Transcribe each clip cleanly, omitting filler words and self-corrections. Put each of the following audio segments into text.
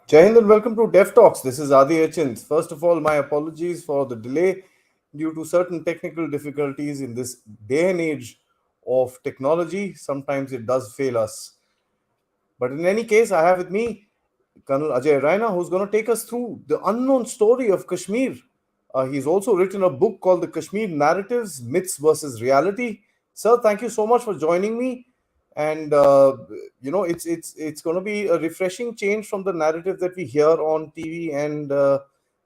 Jai Hind and welcome to Dev Talks. This is Aadi. First of all, my apologies for the delay due to certain technical difficulties in this day and age of technology. Sometimes it does fail us. But in any case, I have with me Col Ajay Raina, who's going to take us through the unknown story of Kashmir. He's also written a book called The Kashmir Narratives Myths versus Reality. Sir, thank you so much for joining me. And it's going to be a refreshing change from the narrative that we hear on TV and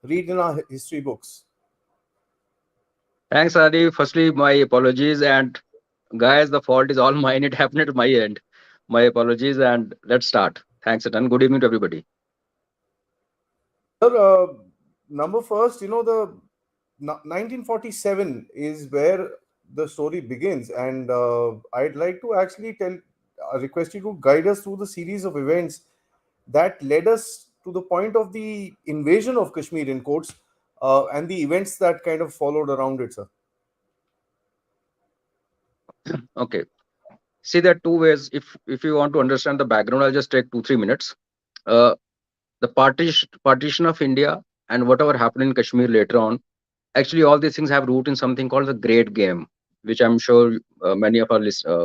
read in our history books. Thanks, Adi. Firstly, my apologies. And guys, the fault is all mine. It happened at my end. My apologies. And let's start. Thanks, and good evening to everybody. Sir, number first, the 1947 is where the story begins, and I'd like to actually request you to guide us through the series of events that led us to the point of the invasion of Kashmir in quotes, and the events that kind of followed around it, sir. Okay. See, there are two ways. If you want to understand the background, I'll just take 2 3 minutes. Uh, the partition of India and whatever happened in Kashmir later on. Actually, all these things have root in something called the Great Game, which I'm sure many of our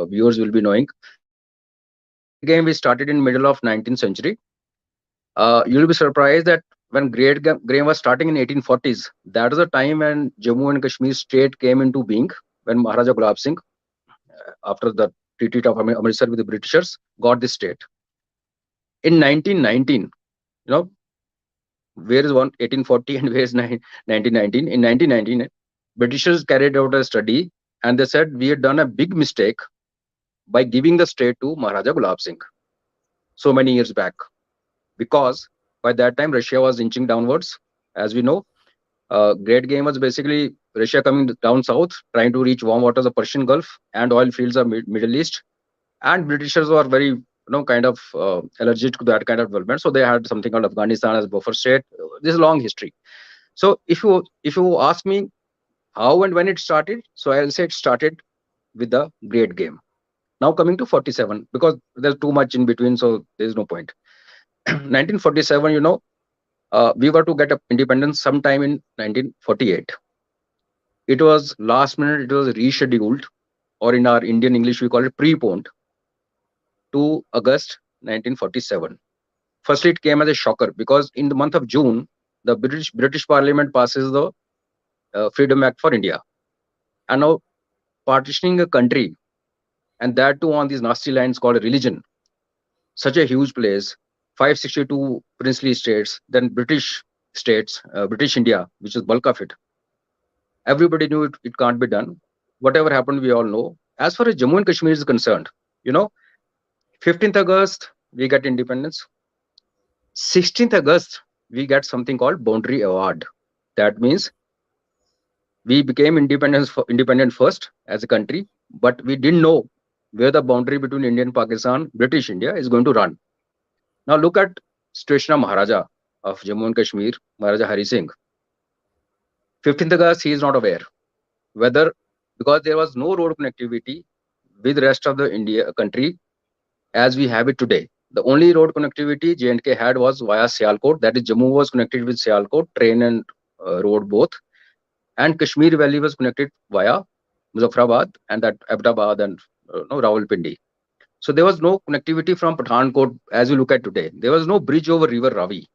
viewers will be knowing. The Great Game we started in middle of 19th century. You'll be surprised that when Game was starting in 1840s, that is the time when Jammu and Kashmir state came into being, when Maharaja Gulab Singh, after the Treaty of Amritsar with the Britishers, got this state. In 1919, you know, where is one 1840 and where is 1919? In 1919, Britishers carried out a study and they said we had done a big mistake by giving the state to Maharaja Gulab Singh so many years back, because by that time Russia was inching downwards. As we know, Great Game was basically Russia coming down south, trying to reach warm waters of Persian Gulf and oil fields of Middle East. And Britishers were very, kind of allergic to that kind of development. So they had something called Afghanistan as buffer state. This is a long history. So if you ask me how and when it started, so I'll say it started with the Great Game. Now coming to 47, because there's too much in between, so there's no point. 1947, we were to get independence sometime in 1948. It was last minute, it was rescheduled, or in our Indian English, we call it preponed to August 1947. Firstly, it came as a shocker because in the month of June, the British Parliament passes the Freedom Act for India. And now partitioning a country, and that too on these nasty lines called religion, such a huge place, 562 princely states, then British states, British India, which is bulk of it. Everybody knew it can't be done. Whatever happened, we all know. As far as Jammu and Kashmir is concerned, you know, 15th August, we get independence. 16th August, we get something called Boundary Award. That means we became independent first as a country, but we didn't know where the boundary between India and Pakistan, British India, is going to run. Now look at situation of Maharaja of Jammu and Kashmir, Maharaja Hari Singh. 15th August, he is not aware whether, because there was no road connectivity with rest of the India country as we have it today. The only road connectivity J&K had was via Sialkot. That is, Jammu was connected with Sialkot, train and road both, and Kashmir Valley was connected via Muzaffarabad and that Ahmedabad and Rawalpindi. So there was no connectivity from Pathankot as we look at today. There was no bridge over River Ravi.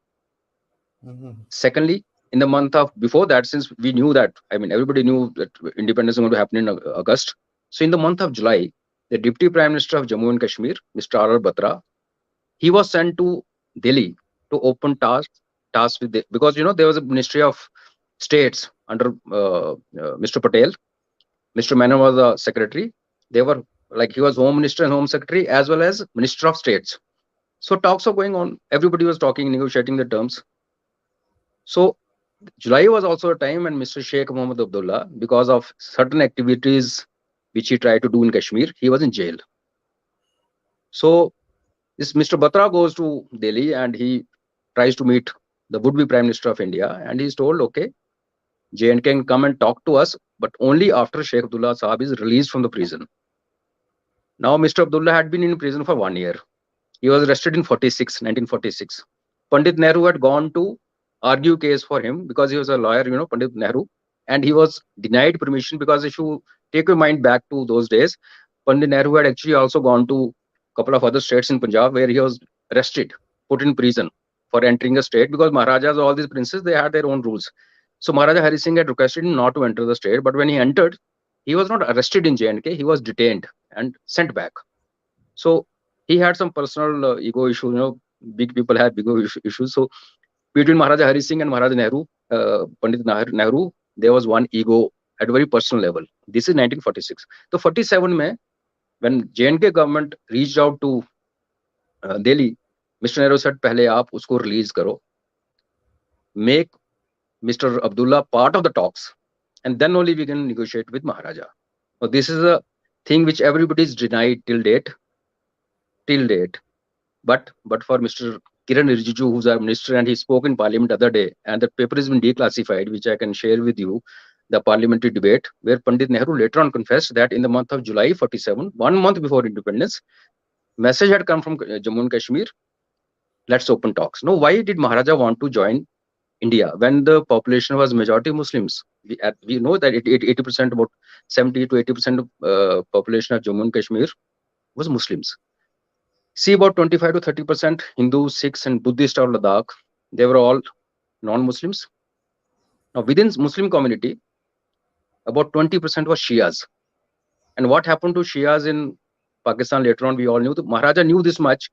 Mhm. Secondly, in the month of before that, since we knew that, I mean, everybody knew that independence is going to happen in August. So in the month of July, the Deputy Prime Minister of Jammu and Kashmir, Mr. R. R. Batra, he was sent to Delhi to open tasks with because there was a Ministry of States under Mr. Patel. Mr. Menon was the secretary. They were like he was Home Minister and Home Secretary as well as Minister of States. So talks are going on. Everybody was talking, negotiating the terms. So July was also a time when Mr. Sheikh Mohammed Abdullah, because of certain activities which he tried to do in Kashmir, he was in jail. So this Mr. Batra goes to Delhi and he tries to meet the would-be Prime Minister of India, and he's told, okay, JN can come and talk to us, but only after Sheikh Abdullah Saab is released from the prison. Now, Mr. Abdullah had been in prison for 1 year. He was arrested in 1946. Pandit Nehru had gone to argue case for him because he was a lawyer, Pandit Nehru, and he was denied permission because if you take your mind back to those days, Pandit Nehru had actually also gone to a couple of other states in Punjab where he was arrested, put in prison for entering a state because Maharajas, all these princes, they had their own rules. So Maharaja Hari Singh had requested him not to enter the state, but when he entered, he was not arrested in J&K, he was detained and sent back. So he had some personal ego issue. Big people have issues. So between Maharaja Hari Singh and Maharaja Nehru, Pandit Nehru, there was one ego at a very personal level. This is 1946. So 47 mein, when J&K government reached out to Delhi, Mr. Nehru said, "पहले आप उसको release करो, make Mr. Abdullah part of the talks, and then only we can negotiate with Maharaja." So this is a thing which everybody is denied till date. But for Mr. Kiran Rijiju, who's our minister, and he spoke in Parliament the other day, and the paper has been declassified, which I can share with you, the parliamentary debate, where Pandit Nehru later on confessed that in the month of July 47, 1 month before independence, message had come from Jammu and Kashmir, let's open talks. Now, why did Maharaja want to join India when the population was majority Muslims? We know that 80%, about 70 to 80% of population of Jammu and Kashmir was Muslims. See, about 25 to 30% Hindus, Sikhs, and Buddhists of Ladakh, they were all non-Muslims. Now, within Muslim community, about 20% was Shias. And what happened to Shias in Pakistan later on, we all knew. The Maharaja knew this much,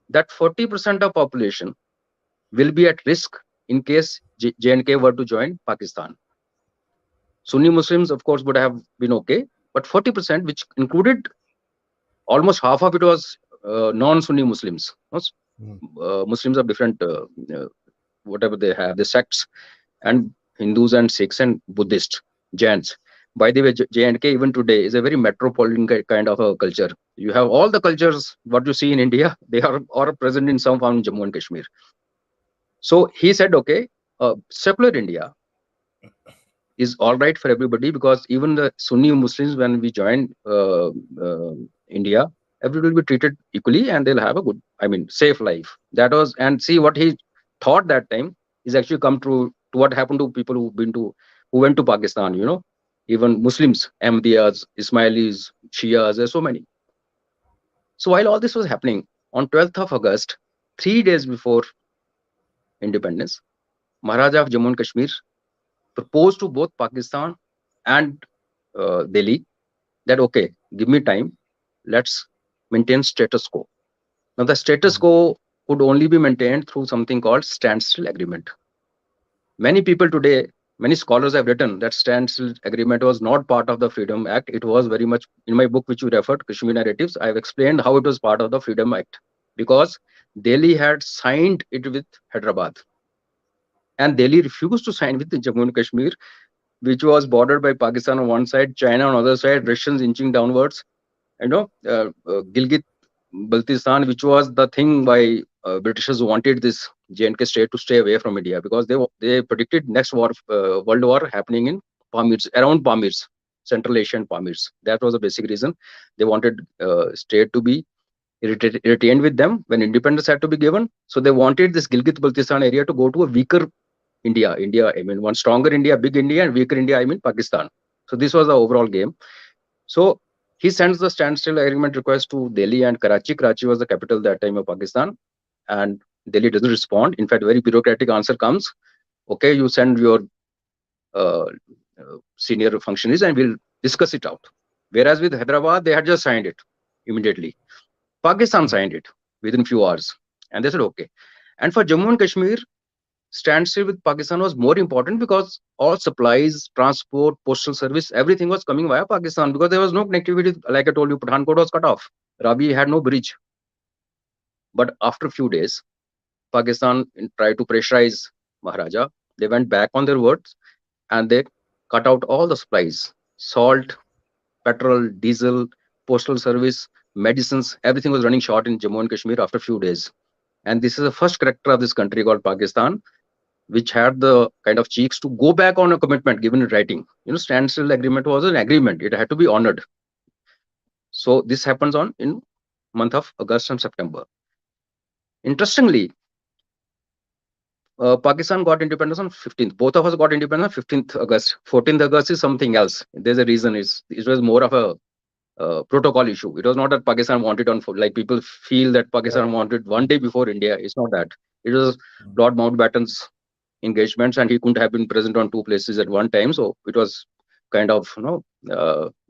that 40% of population will be at risk in case J&K were to join Pakistan. Sunni Muslims, of course, would have been okay, but 40%, which included almost half of it was non-Sunni Muslims. Mm. Muslims of different, whatever they have, the sects, and Hindus and Sikhs and Buddhists, Jains. By the way, J&K even today is a very metropolitan kind of a culture. You have all the cultures what you see in India, they are present in some form in Jammu and Kashmir. So he said, okay, secular India is all right for everybody, because even the Sunni Muslims, when we join India, everybody will be treated equally and they'll have a good, I mean, safe life. That was, and see what he thought that time is actually come true to what happened to people who went to Pakistan, even Muslims, Ahmadiyas, Ismailis, Shias, there's so many. So while all this was happening, on 12th of August, 3 days before independence, Maharaja of Jammu and Kashmir proposed to both Pakistan and Delhi that, okay, give me time, let's maintain status quo. Now, the status quo could only be maintained through something called standstill agreement. Many people today, many scholars have written that standstill agreement was not part of the Freedom Act. It was very much, in my book, which you referred, Kashmir Narratives, I have explained how it was part of the Freedom Act, because Delhi had signed it with Hyderabad, and Delhi refused to sign with Jammu and Kashmir, which was bordered by Pakistan on one side, China on the other side, Russians inching downwards. Gilgit Baltistan, which was the thing why Britishers wanted this J&K state to stay away from India, because they predicted next war, world war happening in Pamirs, around Pamirs, Central Asian Pamirs. That was the basic reason. They wanted state to be retained with them when independence had to be given. So they wanted this Gilgit Baltistan area to go to a weaker India, I mean, one stronger India, big India, and weaker India, I mean, Pakistan. So this was the overall game. So he sends the standstill agreement request to Delhi and Karachi. Karachi was the capital that time of Pakistan, and Delhi doesn't respond. In fact, very bureaucratic answer comes. Okay, you send your uh, senior functionaries and we'll discuss it out. Whereas with Hyderabad, they had just signed it immediately. Pakistan signed it within few hours, and they said okay. And for Jammu and Kashmir, standstill with Pakistan was more important because all supplies, transport, postal service, everything was coming via Pakistan, because there was no connectivity. Like I told you, Pathankot was cut off. Rabi had no bridge. But after a few days, Pakistan tried to pressurize Maharaja. They went back on their words and they cut out all the supplies, salt, petrol, diesel, postal service, medicines, everything was running short in Jammu and Kashmir after a few days. And this is the first character of this country called Pakistan, which had the kind of cheeks to go back on a commitment given in writing. Standstill agreement was an agreement; it had to be honored. So this happens on in month of August and September. Interestingly, Pakistan got independence on 15th. Both of us got independence on 15th August. 14th August is something else. There's a reason. It was more of a protocol issue. It was not that Pakistan wanted on, like people feel that Pakistan Right. wanted one day before India. It's not that. It was Lord Mountbatten's engagements, and he couldn't have been present on two places at one time. So it was kind of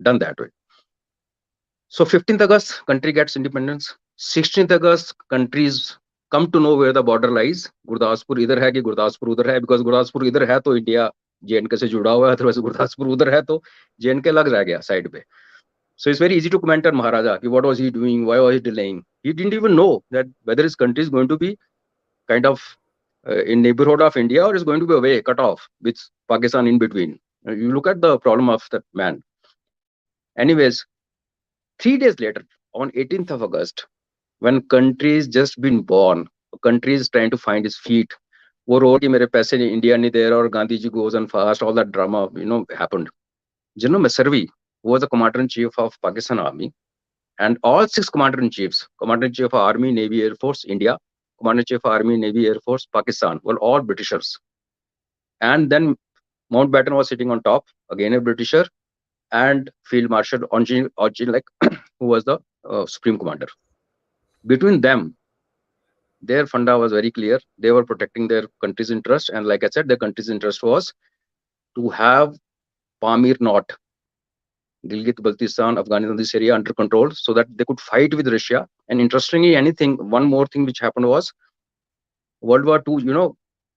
done that way. So 15th August, country gets independence. 16th August, countries come to know where the border lies. Gurdaspur इधर है कि गुरदासपुर उधर है, because Gurdaspur इधर है तो India JNK से जुड़ा हुआ है, अदरवाइज गुरदासपुर उधर है तो JNK लग जाएगा साइड पे. So it's very easy to comment on Maharaja. What was he doing? Why was he delaying? He didn't even know that whether his country is going to be kind of in neighborhood of India or is going to be away, cut off with Pakistan in between. You look at the problem of that man. Anyways, 3 days later, on 18th of August, when countries just been born, country is trying to find its feet. वो road कि मेरे पैसे India नहीं दे रहा और Gandhi ji goes on fast, all that drama, happened. General Messervy, who was the commander-in-chief of Pakistan Army, and all 6 commander-in-chiefs, commander-in-chief of Army, Navy, Air Force, India, commander-in-chief of Army, Navy, Air Force, Pakistan, were all Britishers. And then Mountbatten was sitting on top, again a Britisher, and Field Marshal Auchinleck, who was the Supreme Commander. Between them, their funda was very clear. They were protecting their country's interest, and like I said, their country's interest was to have Pamir Knot, Gilgit Baltistan, Afghanistan, this area under control, so that they could fight with Russia. And interestingly, one more thing which happened was World War II.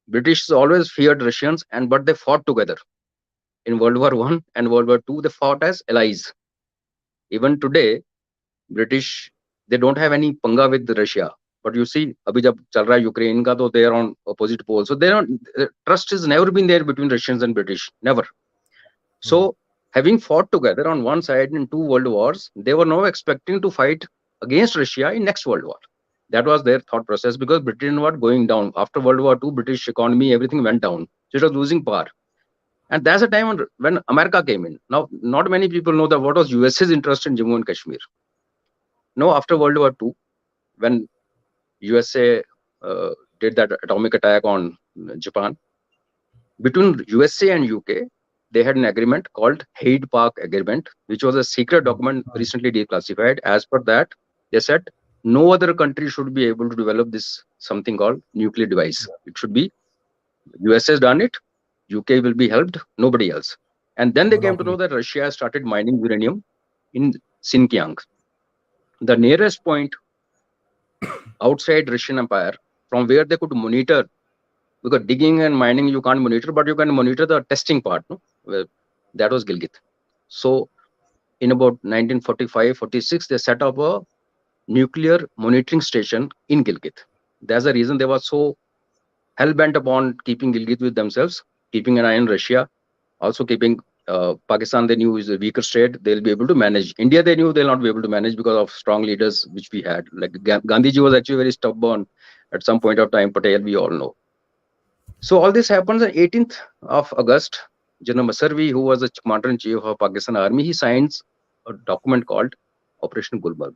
British always feared Russians, but they fought together in World War I and World War II. They fought as allies. Even today, British, they don't have any panga with Russia. But you see, abhi jab chal raha hai Ukraine ka, they are on opposite poles. So trust has never been there between Russians and British, never. So having fought together on one side in 2 world wars, they were now expecting to fight against Russia in next World War. That was their thought process, because Britain was going down. After World War II, British economy, everything went down. So it was losing power. And that's a time when America came in. Now, not many people know that what was USA's interest in Jammu and Kashmir. No, after World War II, when USA did that atomic attack on Japan, between USA and UK, they had an agreement called Hyde Park Agreement, which was a secret document recently declassified. As per that, they said no other country should be able to develop this something called nuclear device. It should be USA has done it, UK will be helped, nobody else. And then they came to know that Russia has started mining uranium in Xinjiang, the nearest point outside Russian Empire, from where they could monitor, because digging and mining you can't monitor, but you can monitor the testing part. No? That was Gilgit. So in about 1945-46, they set up a nuclear monitoring station in Gilgit. That's the reason they were so hell-bent upon keeping Gilgit with themselves, keeping an eye on Russia, also keeping Pakistan, they knew is a weaker state, they'll be able to manage. India, they knew they'll not be able to manage because of strong leaders which we had. Like Gandhiji was actually very stubborn at some point of time, Patel, we all know. So all this happens on 18th of August. General Messervy, who was the commander-in-chief of Pakistan Army, he signs a document called Operation Gulmarg.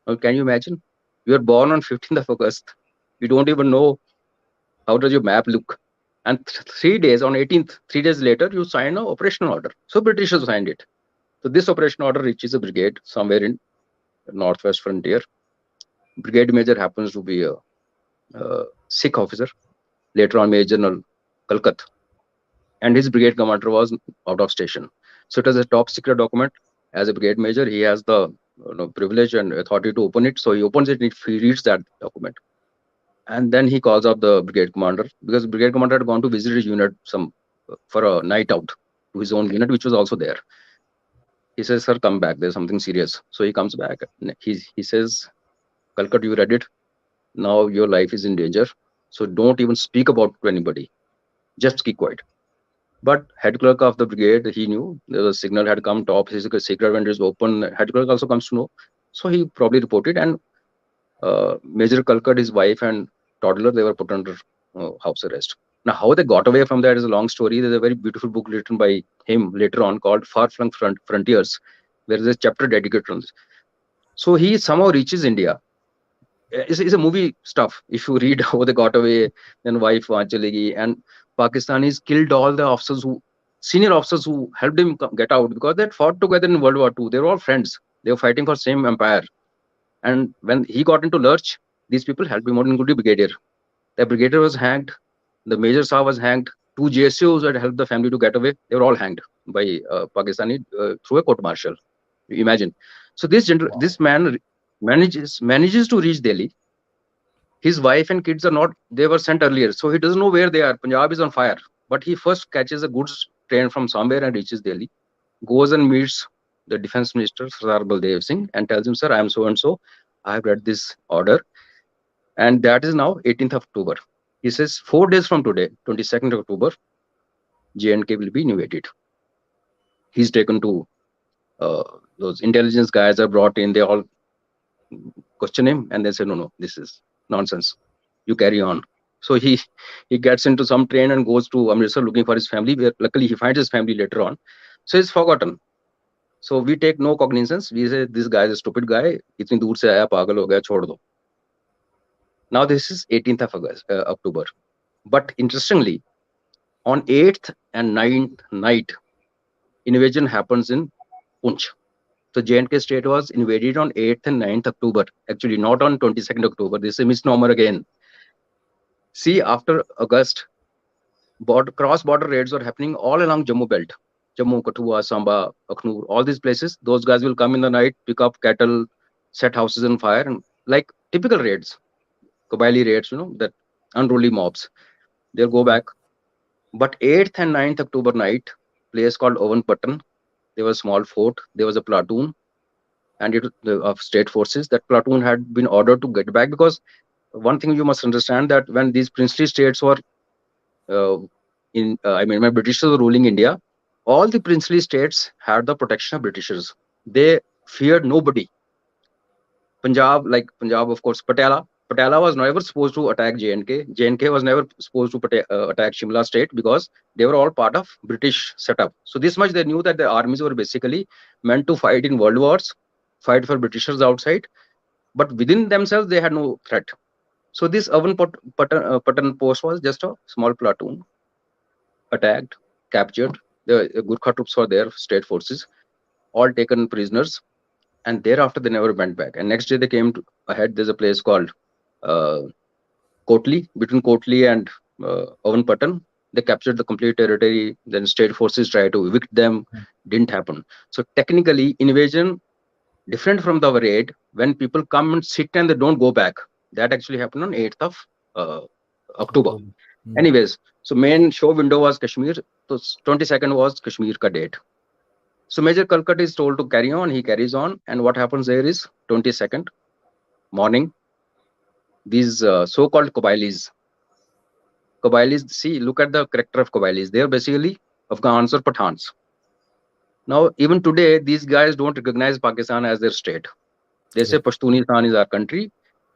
Now, can you imagine? You are born on 15th of August. You don't even know how does your map look. And 3 days, on 18th, 3 days later, you sign an operation order. So British have signed it. So this operation order reaches a brigade somewhere in northwest frontier. Brigade major happens to be a Sikh officer, later on Major General Kalkat. And his brigade commander was out of station. So it is a top secret document. As a brigade major, he has the privilege and authority to open it. So he opens it and he reads that document. And then he calls up the brigade commander, because the brigade commander had gone to visit his unit for a night out to his own unit, which was also there. He says, "Sir, come back. There's something serious." So he comes back. He says, "Kalkat, you read it. Now your life is in danger. So don't even speak about it to anybody. Just keep quiet." But head clerk of the brigade, he knew the signal had come, top secret vendor is open. Head clerk also comes to know. So he probably reported, and Major Kalkat, his wife and toddler, they were put under house arrest. Now, how they got away from that is a long story. There's a very beautiful book written by him later on called Far-Flung Frontiers, where there's a chapter dedicated on this. So he somehow reaches India. It's a movie stuff. If you read how they got away, then wife वहाँ चली गई, and Pakistanis killed all the officers who, senior officers who helped him get out, because they had fought together in World War II. They were all friends. They were fighting for same empire. And when he got into lurch, these people helped him out, including brigadier. The brigadier was hanged. The major Shah was hanged. Two JSOs had helped the family to get away. They were all hanged by Pakistani through a court martial. Imagine. So this Wow. man manages to reach Delhi. His wife and kids are not, they were sent earlier, so he doesn't know where they are. Punjab is on fire, but he first catches a goods train from somewhere and reaches Delhi, goes and meets the defense minister Sardar Baldev Singh and tells him, sir, I am so and so, I have read this order. And that is now 18th of October. He says 4 days from today, 22nd of October, JNK will be invaded. He's taken to uh, those intelligence guys are brought in, they all question him, and they say, no, this is nonsense, you carry on. So he gets into some train and goes to Amritsar looking for his family, where luckily he finds his family later on. So he's forgotten. So we take no cognizance, we say this guy is a stupid guy, itni dur se aaya, pagal ho gaya, chhod do. Now this is 18th of October, but interestingly, on 8th and 9th night, invasion happens in Punch. So J&K state was invaded on 8th and 9th October, actually not on 22nd October. This is a misnomer again. See, after August, cross-border raids are happening all along Jammu belt. Jammu, Kathua, Samba, Akhnur, all these places. Those guys will come in the night, pick up cattle, set houses on fire, and like typical raids, Kabaili raids, that unruly mobs. They'll go back. But 8th and 9th October night, place called Oven Patan, there was a small fort, there was a platoon, and of state forces. That platoon had been ordered to get back, because one thing you must understand, that when these princely states were uh, when Britishers were ruling India, all the princely states had the protection of Britishers. They feared nobody. Punjab, of course, Patala was never supposed to attack JNK. JNK was never supposed to attack Shimla state, because they were all part of British setup. So this much they knew, that the armies were basically meant to fight in world wars, fight for Britishers outside, but within themselves they had no threat. So this Patan post was just a small platoon, attacked, captured. The Gurkha troops were there, state forces, all taken prisoners, and thereafter they never went back. And next day they came ahead. There's a place called uh, Kotli, between Kotli and Patan. They captured the complete territory. Then state forces tried to evict them. Didn't happen. So technically, invasion different from the raid. When people come and sit and they don't go back, that actually happened on 8th of uh, October. October. Hmm. Anyways, so main show window was Kashmir. So 22nd was Kashmir ka date. So Major Kalkat is told to carry on. He carries on, and what happens there is 22nd morning. These so-called Qabilis. See, look at the character of Qabilis. They are basically Afghans or Pathans. Now, even today, these guys don't recognize Pakistan as their state. They say Correct. Pashtunistan is our country.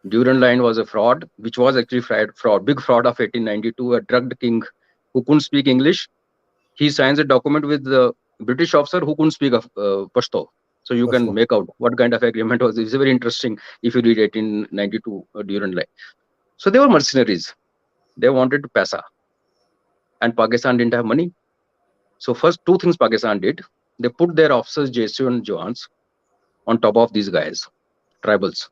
Durand Line was a fraud, which was actually fraud, big fraud of 1892. A drugged king who couldn't speak English, he signs a document with the British officer who couldn't speak of Pashto. So you can Pashto. make out what kind of agreement was. It's very interesting if you read 1892 Durand Line. So they were mercenaries. They wanted Pesa, and Pakistan didn't have money. So first two things Pakistan did: they put their officers, JSU and Jawans, on top of these guys, tribals.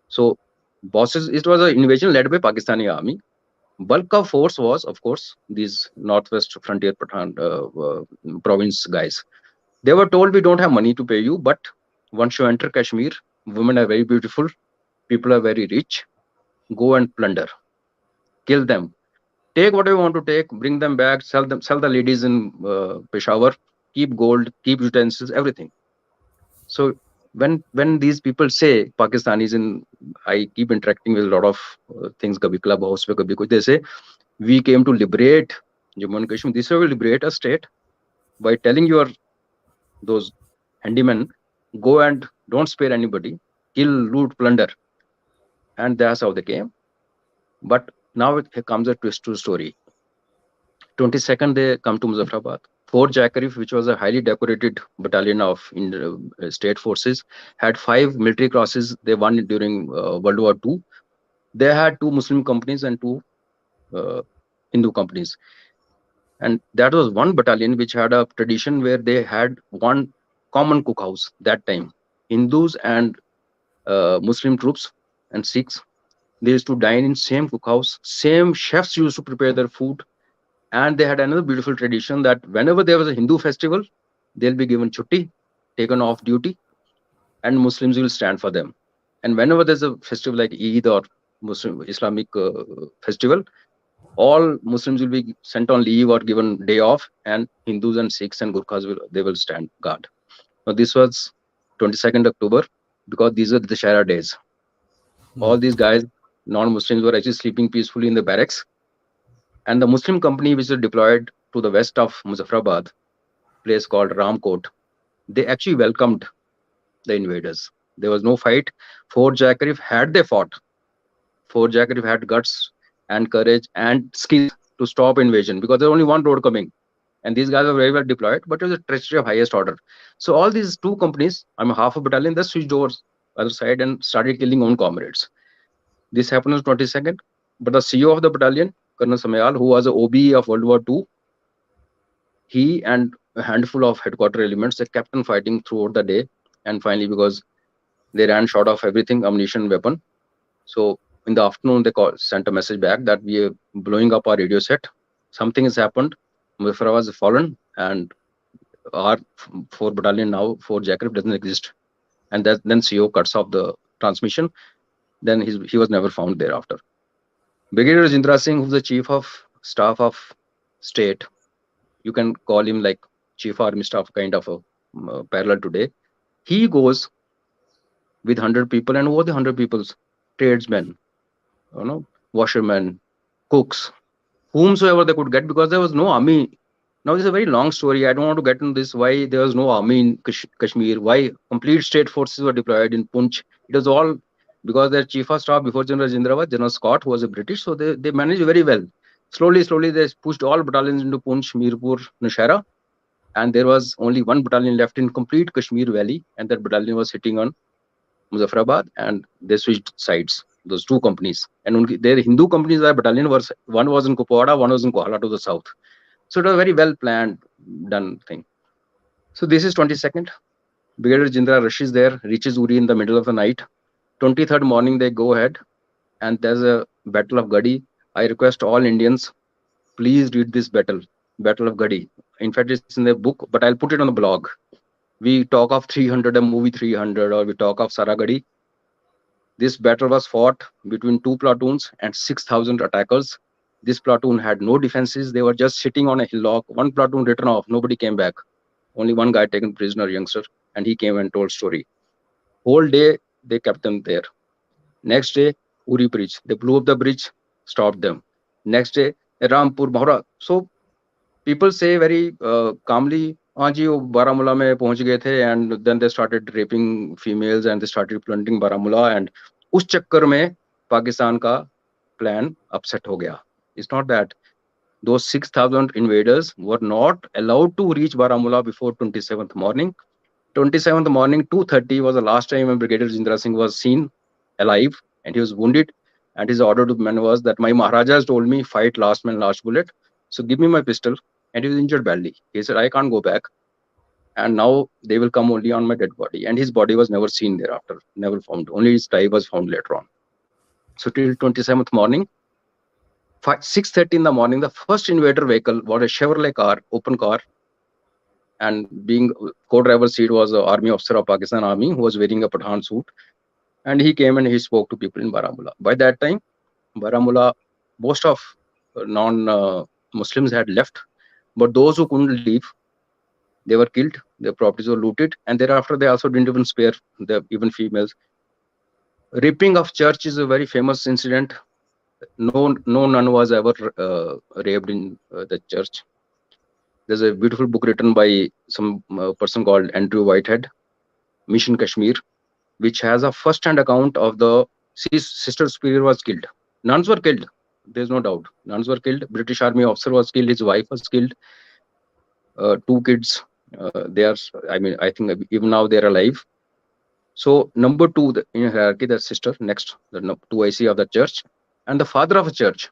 So bosses, it was an invasion led by Pakistani army. Bulk of force was, of course, these northwest frontier Pathan, province guys. They were told, we don't have money to pay you, but once you enter Kashmir, women are very beautiful, people are very rich. Go and plunder, kill them, take whatever you want to take, bring them back, sell the ladies in Peshawar, keep gold, keep utensils, everything. So when these people say Pakistanis, in I keep interacting with a lot of things, kabhi club house pe kabhi kuch, they say we came to liberate Jammu and Kashmir. This way we liberate a state by telling your those handymen, go and don't spare anybody, kill, loot, plunder, and that's how they came. But now it comes a twist to the story. 22nd they come to Muzaffarabad. Fort Jackarif, which was a highly decorated battalion of state forces, had five military crosses they won during World War II. They had two Muslim companies and two uh, Hindu companies. And that was one battalion which had a tradition where they had one common cookhouse that time. Hindus and Muslim troops and Sikhs, they used to dine in same cookhouse. Same chefs used to prepare their food. And they had another beautiful tradition that whenever there was a Hindu festival, they'll be given chutti, taken off duty, and Muslims will stand for them. And whenever there's a festival like Eid or Muslim Islamic festival, all Muslims will be sent on leave or given day off, and Hindus and Sikhs and Gurkhas will stand guard. Now this was 22nd October because these were the Shara days. All these guys, non-Muslims, were actually sleeping peacefully in the barracks, and the Muslim company which was deployed to the west of Muzaffarabad, place called Ramkot, they actually welcomed the invaders. There was no fight. Fort Jackarif, had they fought, Fort Jackarif had guts and courage and skills to stop invasion because there's only one road coming. And these guys are very well deployed, but it was a treachery of highest order. So all these two companies, I'm half a battalion, they switched over other side and started killing own comrades. This happened on 22nd. But the CEO of the battalion, Colonel Samayal, who was a OB of World War II, he and a handful of headquarter elements, they kept on fighting throughout the day. And finally, because they ran short of everything, ammunition, weapon. So in the afternoon, they sent a message back that we are blowing up our radio set. Something has happened. Muzaffarabad has fallen, and our 4 battalion now, 4 Jackarif doesn't exist. And then CO cuts off the transmission. Then he was never found thereafter. Brigadier Rajendra Singh, who's the chief of staff of state, you can call him like chief army staff kind of a parallel today. He goes with 100 people, and over the 100 people's tradesmen, washermen, cooks, whomsoever they could get, because there was no army. Now, this is a very long story. I don't want to get into this. Why there was no army in Kashmir? Why complete state forces were deployed in Punch? It was all because their chief of staff before General Rajendra was General Scott, who was a British. So they managed very well. Slowly, they pushed all battalions into Punch, Mirpur, Nashara. And there was only one battalion left in complete Kashmir Valley. And that battalion was sitting on Muzaffarabad. And they switched sides, those two companies. And their Hindu companies, their battalion was, one was in Kupwara, one was in Kohala to the south. So it was a very well planned, done thing. So this is 22nd. Brigadier Jindra rushes there, reaches Uri in the middle of the night. 23rd morning, they go ahead, and there's a Battle of Gadi. I request all Indians, please read this Battle of Gadi. In fact, it's in the book, but I'll put it on the blog. We talk of 300, a movie 300, or we talk of Saragadi. This battle was fought between two platoons and 6,000 attackers. This platoon had no defenses. They were just sitting on a hillock. One platoon written off. Nobody came back. Only one guy taken prisoner, youngster, and he came and told story. Whole day, they kept them there. Next day, Uri Bridge. They blew up the bridge, stopped them. Next day, Rampur, Bahura. So people say very calmly, हाँ जी वो बारामूला में पहुंच गए थे, and then they started raping females and they started plundering Baramulla, and उस चक्कर में पाकिस्तान का plan upset हो गया. It's not that. Those 6,000 invaders were not allowed to reach Baramulla before 27th morning. 27th morning, 2:30 was the last time when Brigadier Jindra Singh was seen alive, and he was wounded. And his order to the men was that my Maharaja has told me, fight last man, last bullet. So give me my pistol. And he was injured badly. He said, I can't go back. And now they will come only on my dead body. And his body was never seen thereafter, never found. Only his tie was found later on. So till 27th morning, 6:30 in the morning, the first invader vehicle was a Chevrolet car, open car. And being co-driver seat was an army officer of Pakistan Army who was wearing a Pathan suit. And he came and he spoke to people in Baramulla. By that time, Baramulla, most of non-Muslims had left. But those who couldn't leave, they were killed, their properties were looted, and thereafter they also didn't even spare even females. Raping of church is a very famous incident. No nun was ever raped in the church. There's a beautiful book written by some person called Andrew Whitehead, Mission Kashmir, which has a first-hand account of the sister superior was killed. Nuns were killed. There's no doubt. Nuns were killed. British Army officer was killed. His wife was killed. two kids. They are, I mean, I think even now they're alive. So number two in hierarchy, the sister next, the two IC of the church, and the father of a church.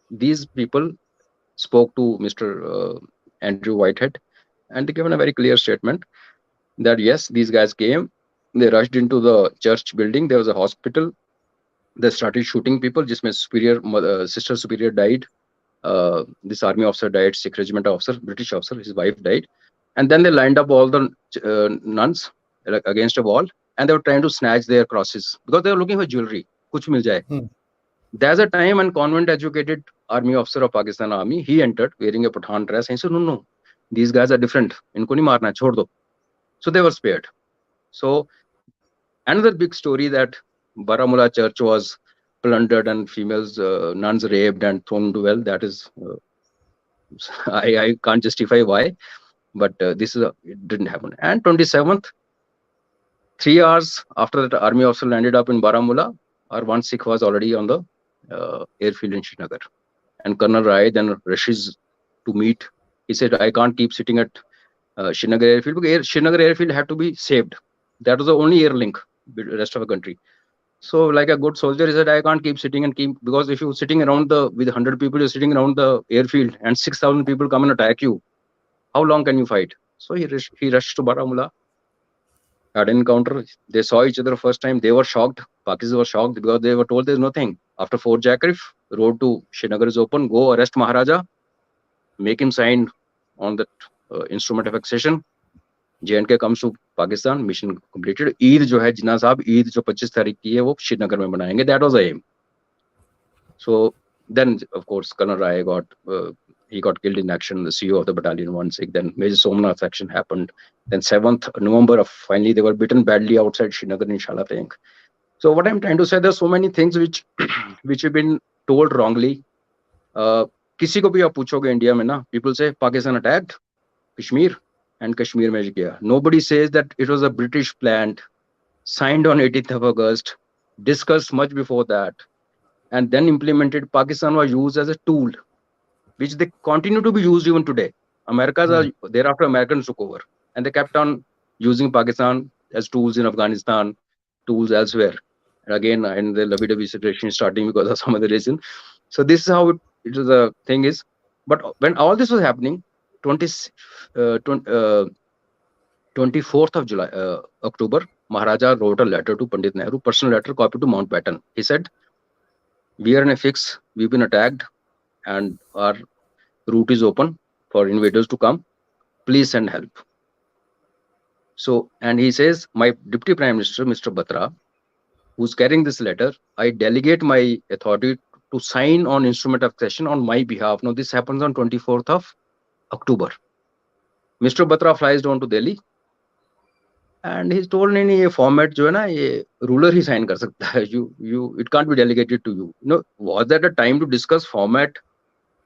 These people spoke to Mr. Andrew Whitehead, and they given a very clear statement that yes, these guys came, they rushed into the church building. There was a hospital. They started shooting people. Just superior sister superior died. This army officer died, Sikh regiment officer, British officer. His wife died, and then they lined up all the nuns like against a wall, and they were trying to snatch their crosses because they were looking for jewelry. Kuch mil jaye. Hmm. There's a time when convent-educated army officer of Pakistan Army, he entered wearing a Pathan dress. And he said, no, no, these guys are different. Inko nahi marna, chhod do. So they were spared. So another big story that Baramulla church was plundered and females, nuns raped and thrown into well. That is, I can't justify why, but it didn't happen. And 27th, 3 hours after that army officer landed up in Baramulla, our one Sikh was already on the airfield in Srinagar. And Colonel Rai then rushes to meet. He said, I can't keep sitting at Srinagar airfield because Srinagar airfield had to be saved. That was the only air link with the rest of the country. So, like a good soldier, he said, I can't keep sitting and keep, because if you're sitting around with 100 people, you're sitting around the airfield and 6,000 people come and attack you. How long can you fight? So he rushed to Baramulla, had an encounter. They saw each other first time. They were shocked. Pakistan were shocked because they were told there's nothing. After Fort Jacrif, road to Srinagar is open. Go arrest Maharaja, make him sign on that instrument of accession. J&K comes to Pakistan, mission completed. Eid जो है जिन्ना साहब, ईद जो 25 तारीख की है वो श्रीनगर में बनाएंगे. That was the aim. So then, of course, Colonel Rai he got killed in action. The CEO of the battalion, one Sikh. Then Major Somnath action happened. Then 7th November, finally they were beaten badly outside Srinagar in Shala Tank. So what I'm trying to say, there's so many things which which have been told wrongly. किसी को भी आप पूछोगे India में ना, people say Pakistan attacked Kashmir and Kashmir में किया. Nobody says that it was a British plan, signed on 18th of August, discussed much before that, and then implemented. Pakistan was used as a tool, which they continue to be used even today. Thereafter Americans took over, and they kept on using Pakistan as tools in Afghanistan, tools elsewhere. And again, in the lovey-dovey situation starting because of some other reason. So this is how the thing is. But when all this was happening, 24th of July, October, Maharaja wrote a letter to Pandit Nehru, personal letter, copy to Mountbatten. He said, we are in a fix, we've been attacked, and our route is open for invaders to come. Please send help. So, and he says, my Deputy Prime Minister, Mr. Batra, who's carrying this letter, I delegate my authority to sign on instrument of accession on my behalf. Now, this happens on 24th of October. Mr. Batra flies down to Delhi, and he's told नहीं ये format जो है ना ये ruler ही sign कर सकता है. It can't be delegated to you. Was that a time to discuss format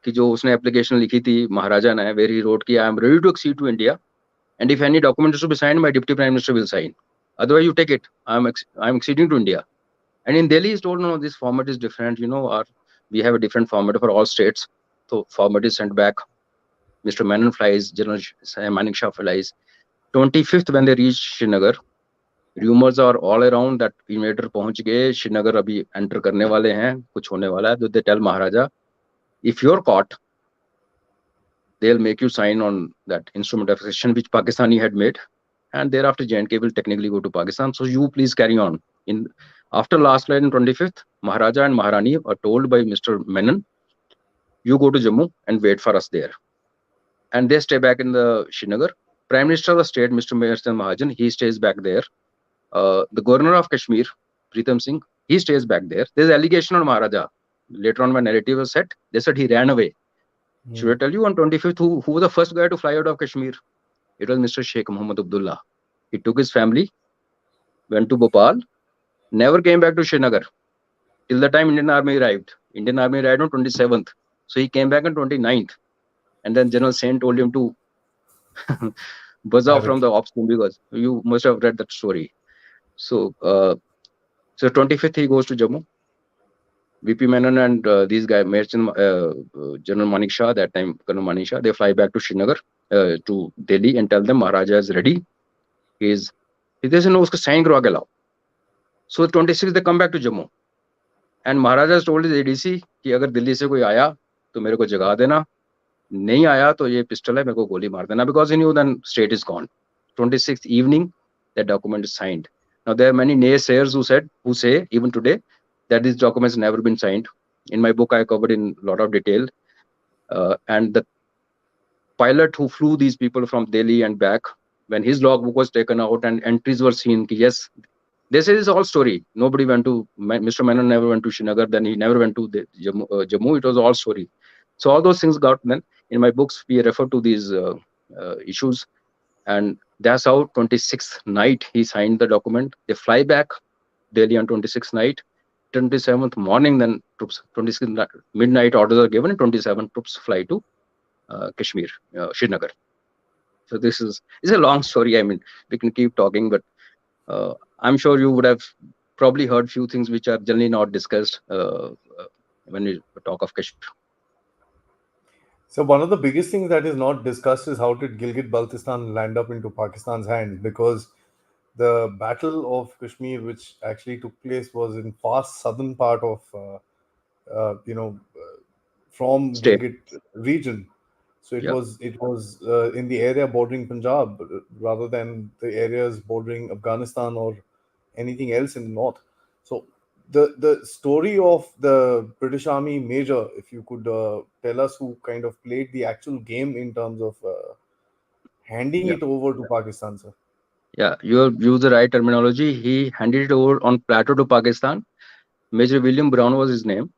कि जो उसने application लिखी थी महाराजा ने, where he wrote कि I am ready to accede to India, and if any document is to be signed, my Deputy Prime Minister will sign. Otherwise, you take it. I'm acceding to India. And in Delhi, he's told, no, this format is different. We have a different format for all states. So format is sent back. Mr. Menon flies, General Manik Shah flies. 25th, when they reach Srinagar, rumors are all around that invader पहुंच गए, Srinagar अभी enter करने वाले हैं, कुछ होने वाला है. They tell Maharaja, if you're caught, they'll make you sign on that instrument of accession which Pakistani had made, and thereafter J&K will technically go to Pakistan. So you please carry on. After last flight on 25th, Maharaja and Maharani are told by Mr. Menon, you go to Jammu and wait for us there. And they stay back in the Srinagar. Prime Minister of the state, Mr. Mayorsan Mahajan, he stays back there. The Governor of Kashmir, Pritam Singh, he stays back there. There's allegation on Maharaja. Later on, when narrative was set, they said he ran away. Should I tell you on 25th who was the first guy to fly out of Kashmir? It was Mr. Sheikh Muhammad Abdullah. He took his family, went to Bhopal, never came back to Srinagar till the time Indian Army arrived. Indian Army arrived on 27th. So he came back on 29th. And then General Sen told him to buzz off from the ops room, because you must have read that story. So, 25th he goes to Jammu. VP Menon and these guys, General Manik Shah, that time Colonel Manik Shah, they fly back to Srinagar. to Delhi and tell them Maharaja is ready. He is. They say no, usko sign करवा के लाओ. So 26 they come back to Jammu and Maharaja has told his ADC कि अगर दिल्ली से कोई आया तो मेरे को जगा देना, नहीं आया तो ये पिस्टल है, मेरे को गोली मार देना, because he knew then state is gone. 26th evening that document is signed. Now there are many naysayers who say even today that these documents never been signed. In my book I covered in a lot of detail, and the pilot who flew these people from Delhi and back, when his logbook was taken out and entries were seen, yes, they say this all story. Nobody went to Mr. Menon never went to Srinagar, then he never went to Jammu. It was all story. So all those things got then in my books we refer to these issues, and that's how 26th night he signed the document. They fly back Delhi on 26th night. 27th morning, then troops 26th midnight orders are given, and 27th troops fly to Kashmir, Srinagar. So this is it's a long story. I mean, we can keep talking, but I'm sure you would have probably heard few things which are generally not discussed when we talk of Kashmir. So one of the biggest things that is not discussed is how did Gilgit-Baltistan land up into Pakistan's hands, because the Battle of Kashmir, which actually took place, was in far southern part of from State. Gilgit region. So it Yeah, was in the area bordering Punjab rather than the areas bordering Afghanistan or anything else in the north. So the story of the British Army major, if you could tell us who kind of played the actual game in terms of handing yeah, it over to Pakistan, sir. yeah. You have used the right terminology. He handed it over on plateau to Pakistan. Major William Brown was his name.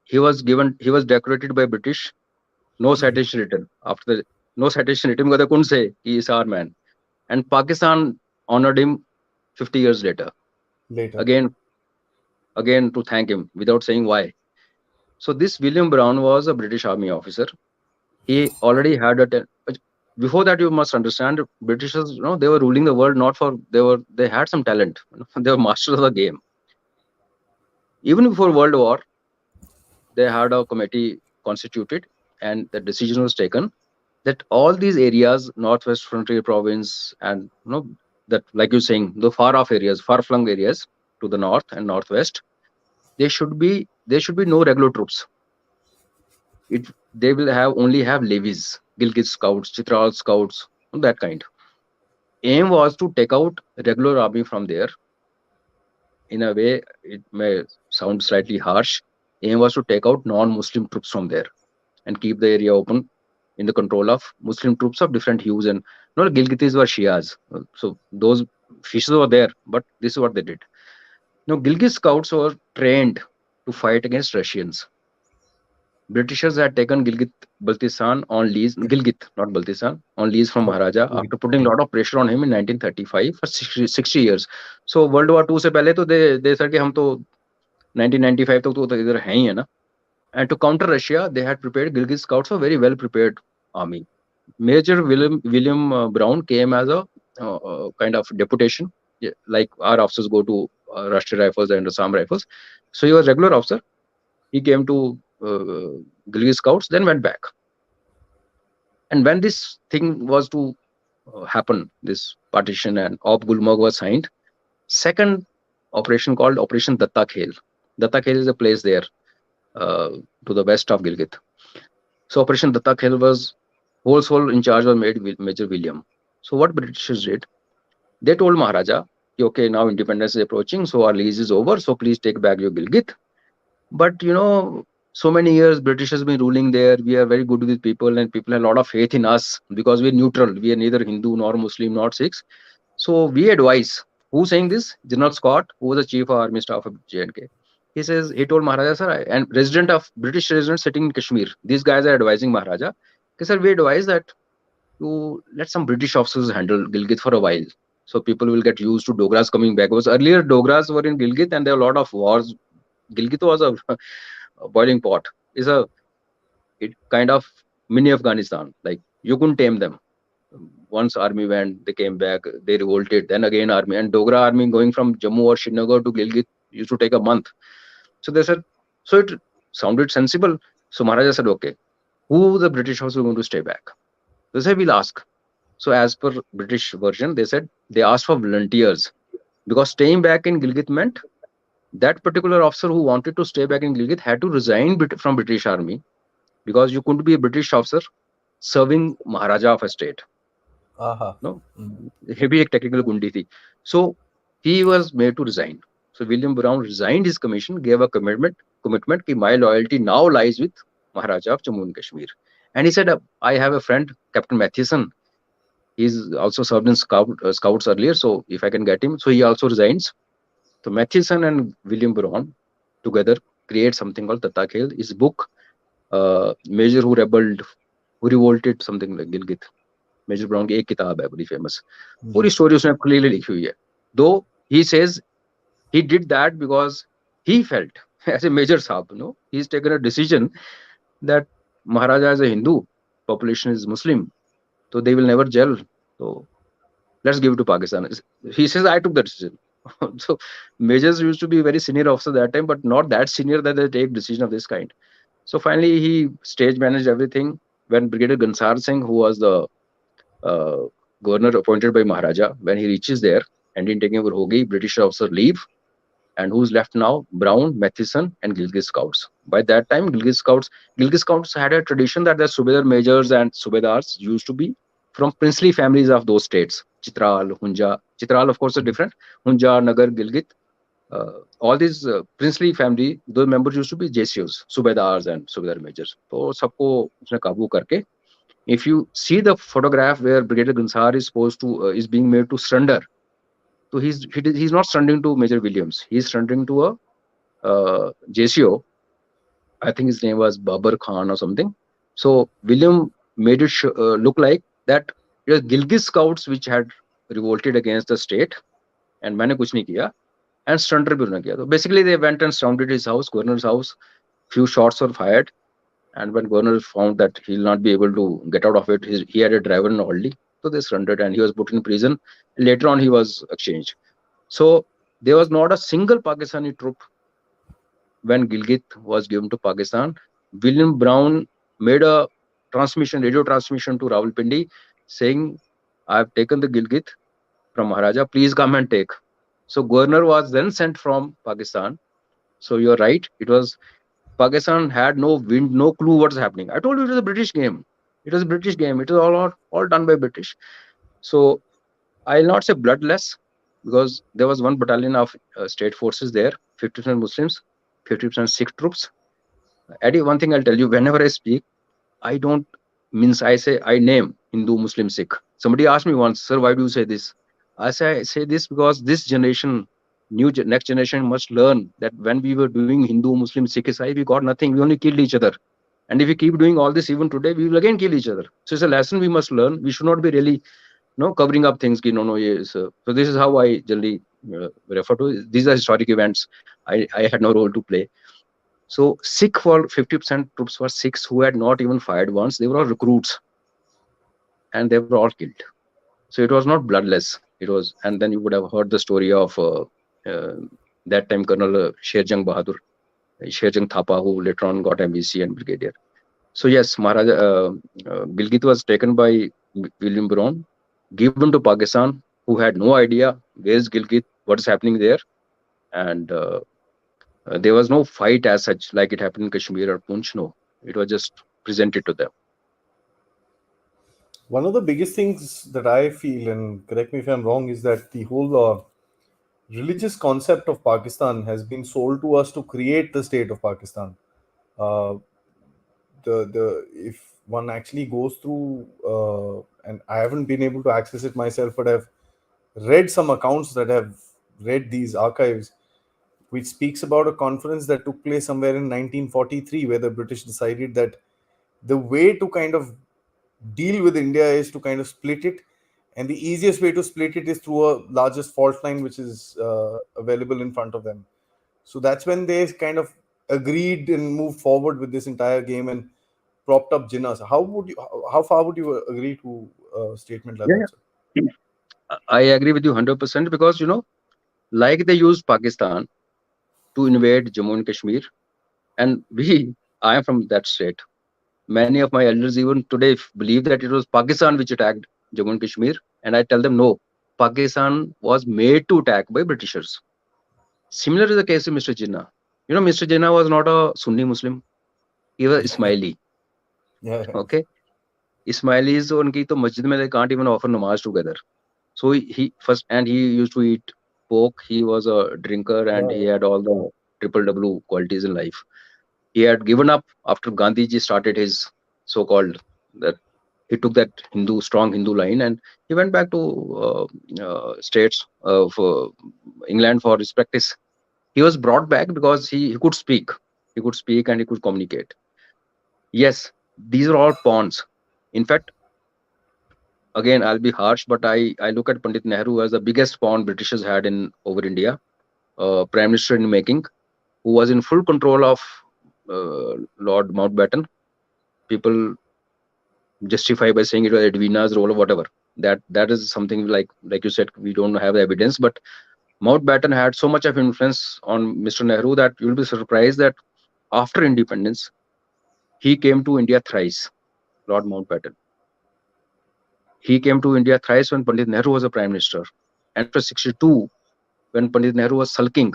He was decorated by British. No citation written. After the no citation written because they couldn't say he is our man. And Pakistan honored him 50 years later. Later. Again, again to thank him without saying why. So this William Brown was a British Army officer. He already had before that you must understand Britishers, they were ruling the world not for they had some talent. They were masters of the game. Even before World War, they had a committee constituted and the decision was taken that all these areas, Northwest Frontier Province, and that like you're saying, the far off areas, far flung areas to the north and northwest, there should be no regular troops. They will have only have levies, Gilgit Scouts, Chitral Scouts, that kind. Aim was to take out regular army from there. In a way, it may sound slightly harsh. Aim was to take out non-Muslim troops from there and keep the area open in the control of Muslim troops of different hues. And Gilgitis were Shias, so those fishes were there. But this is what they did. Gilgit scouts were trained to fight against Russians. Britishers had taken Gilgit Baltistan on lease, Gilgit, not Baltistan, on lease from Maharaja after putting a lot of pressure on him in 1935 for 60 years. So World War II से पहले तो they said कि हम तो 1995 तक तो इधर हैं ही है ना. And to counter Russia, they had prepared Gilgit scouts, a very well prepared army. Major William Brown came as a kind of deputation, yeah, like our officers go to Rashtriya Rifles and Assam Rifles. So he was regular officer. He came to Gilgit Scouts, then went back. And when this thing was to happen, this partition and Op Gulmarg was signed, second operation called Operation Datta Khel. Datta Khel is a place there uh, to the west of Gilgit. So Operation Datta Khel was whole in charge was made with Major William. So what Britishers did, they told Maharaja, okay, now independence is approaching, so our lease is over, so please take back your Gilgit. But so many years British has been ruling there. We are very good with people, and people have a lot of faith in us because we're neutral. We are neither Hindu nor Muslim nor Sikhs. So we advise. Who's saying this? General Scott, who was the chief of army staff of JNK. He told Maharaja, sir, and British resident sitting in Kashmir. These guys are advising Maharaja. Okay, sir, we advise that you let some British officers handle Gilgit for a while. So people will get used to Dogras coming back. Because earlier Dogras were in Gilgit and there were a lot of wars. Gilgit was a boiling pot. It kind of mini Afghanistan. Like you couldn't tame them. Once army went, they came back, they revolted. Then again army and Dogra army going from Jammu or Srinagar to Gilgit used to take a month. So they said, so it sounded sensible. So Maharaja said, okay. who the British was going to stay back. They said, we'll ask. So as per British version, they said they asked for volunteers because staying back in Gilgit meant that particular officer who wanted to stay back in Gilgit had to resign from British army, because you couldn't be a British officer serving Maharaja of a state. Aha. No, Mm. ये भी एक technical गुंडी थी. So he was made to resign. So William Brown resigned his commission, gave a commitment कि my loyalty now lies with Maharaja of Jammu and Kashmir. And he said, I have a friend, Captain Matheson. He's also served in scouts earlier. So if I can get him, so he also resigns. So Matheson and William Brown together create something called Tata Khel. His book, Major Who Rebelled, Who Revolted, something like Gilgit. Major Brown की एक किताब है बड़ी famous. पूरी Mhm. Story उसने clearly लिखी हुई है. दो he says he did that because he felt as a major sahab, he's taken a decision that Maharaja is a Hindu, population is Muslim, so they will never gel. So let's give it to Pakistan. He says I took the decision. So majors used to be very senior officer that time, but not that senior that they take decision of this kind. So finally he stage managed everything. When Brigadier Gansar Singh, who was the uh, governor appointed by Maharaja, when he reaches there, Indian taking over Hogi, British officer leave, and who's left now? Brown, Matheson, and Gilgit Scouts. By that time, Gilgit Scouts had a tradition that the Subedar majors and Subedars used to be from princely families of those states. Chitral, Hunja. Chitral, of course, is different. Hunja, Nagar, Gilgit. All these princely family, those members used to be JCOs, Subedars and Subedar majors. तो सबको उसने काबू करके, if you see the photograph where Brigadier Gansar is supposed to is being made to surrender, so he's not surrendering to Major Williams. He's surrendering to a JCO. I think his name was Babar Khan or something. So William made it look like that it was Gilgit Scouts which had revolted against the state, and मैंने कुछ नहीं किया, and surrender भी उन्होंने किया. So basically they went and surrounded his house, governor's house. Few shots were fired, and when governor found that he'll not be able to get out of it, he had a driver in Aldi, so they surrendered and he was put in prison. Later on, he was exchanged. So there was not a single Pakistani troop when Gilgit was given to Pakistan. William Brown made a radio transmission to Rawalpindi saying, I have taken the Gilgit from Maharaja, please come and take. So governor was then sent from Pakistan. So you're right, it was Pakistan had no wind, no clue what's happening. I told you it was a British game. It was a British game. It was all done by British. So I'll not say bloodless, because there was one battalion of state forces there, 50% Muslims, 50% Sikh troops. Eddie, one thing I'll tell you, whenever I speak, I don't means I say I name Hindu, Muslim, Sikh. Somebody asked me once, sir, why do you say this? I say this because this generation, next generation must learn that when we were doing Hindu, Muslim, Sikh, Isai, we got nothing. We only killed each other. And if we keep doing all this even today, we will again kill each other. So it's a lesson we must learn. We should not be really covering up things. No, no, yes. So this is how I generally refer to it. These are historic events. I had no role to play. So Sikh, for 50% troops were Sikhs who had not even fired once. They were all recruits, and they were all killed. So it was not bloodless. It was, and then you would have heard the story of uh, that time Colonel Sherjang Bahadur, Sherjang Thapa, who later on got MVC and brigadier. So yes, Maharaja Gilgit was taken by William Brown, given to Pakistan, who had no idea where is Gilgit, what is happening there, and there was no fight as such like it happened in Kashmir or Punch. No, it was just presented to them. One of the biggest things that I feel, and correct me if I'm wrong, is that the whole religious concept of Pakistan has been sold to us to create the state of Pakistan. Uh, the if one actually goes through, and I haven't been able to access it myself, but I've read some accounts that have read these archives, which speaks about a conference that took place somewhere in 1943, where the British decided that the way to kind of deal with India is to kind of split it, and the easiest way to split it is through a largest fault line which is available in front of them. So that's when they kind of agreed and moved forward with this entire game and propped up Jinnah. So how far would you agree to a statement like Yeah, that, sir? yeah. I agree with you 100% because like they used Pakistan to invade Jammu and Kashmir, and I am from that state. Many of my elders even today believe that it was Pakistan which attacked Jammu and Kashmir, and I tell them no. Pakistan was made to attack by Britishers. Similar is the case of Mr. Jinnah. You know, Mr. Jinnah was not a Sunni Muslim. He was Ismaili. Yeah. Okay, Ismailis unki to masjid mein they can't even offer namaz together. So he first, and he used to eat pork. He was a drinker and Yeah. he had all the triple W qualities in life. He had given up after Gandhiji started his so-called that he took that strong Hindu line, and he went back to states of England for his practice. He was brought back because he could speak. He could speak and he could communicate. Yes, these are all pawns. In fact, again, I'll be harsh, but I look at Pandit Nehru as the biggest pawn Britishers had in over India, prime minister in making, who was in full control of Lord Mountbatten. People justify by saying it was Edwina's role or whatever. That is something like you said, we don't have the evidence, but Mountbatten had so much of influence on Mr. Nehru that you'll be surprised that after independence, he came to India thrice. Lord Mountbatten. He came to India thrice when Pandit Nehru was a prime minister. And after 62, when Pandit Nehru was sulking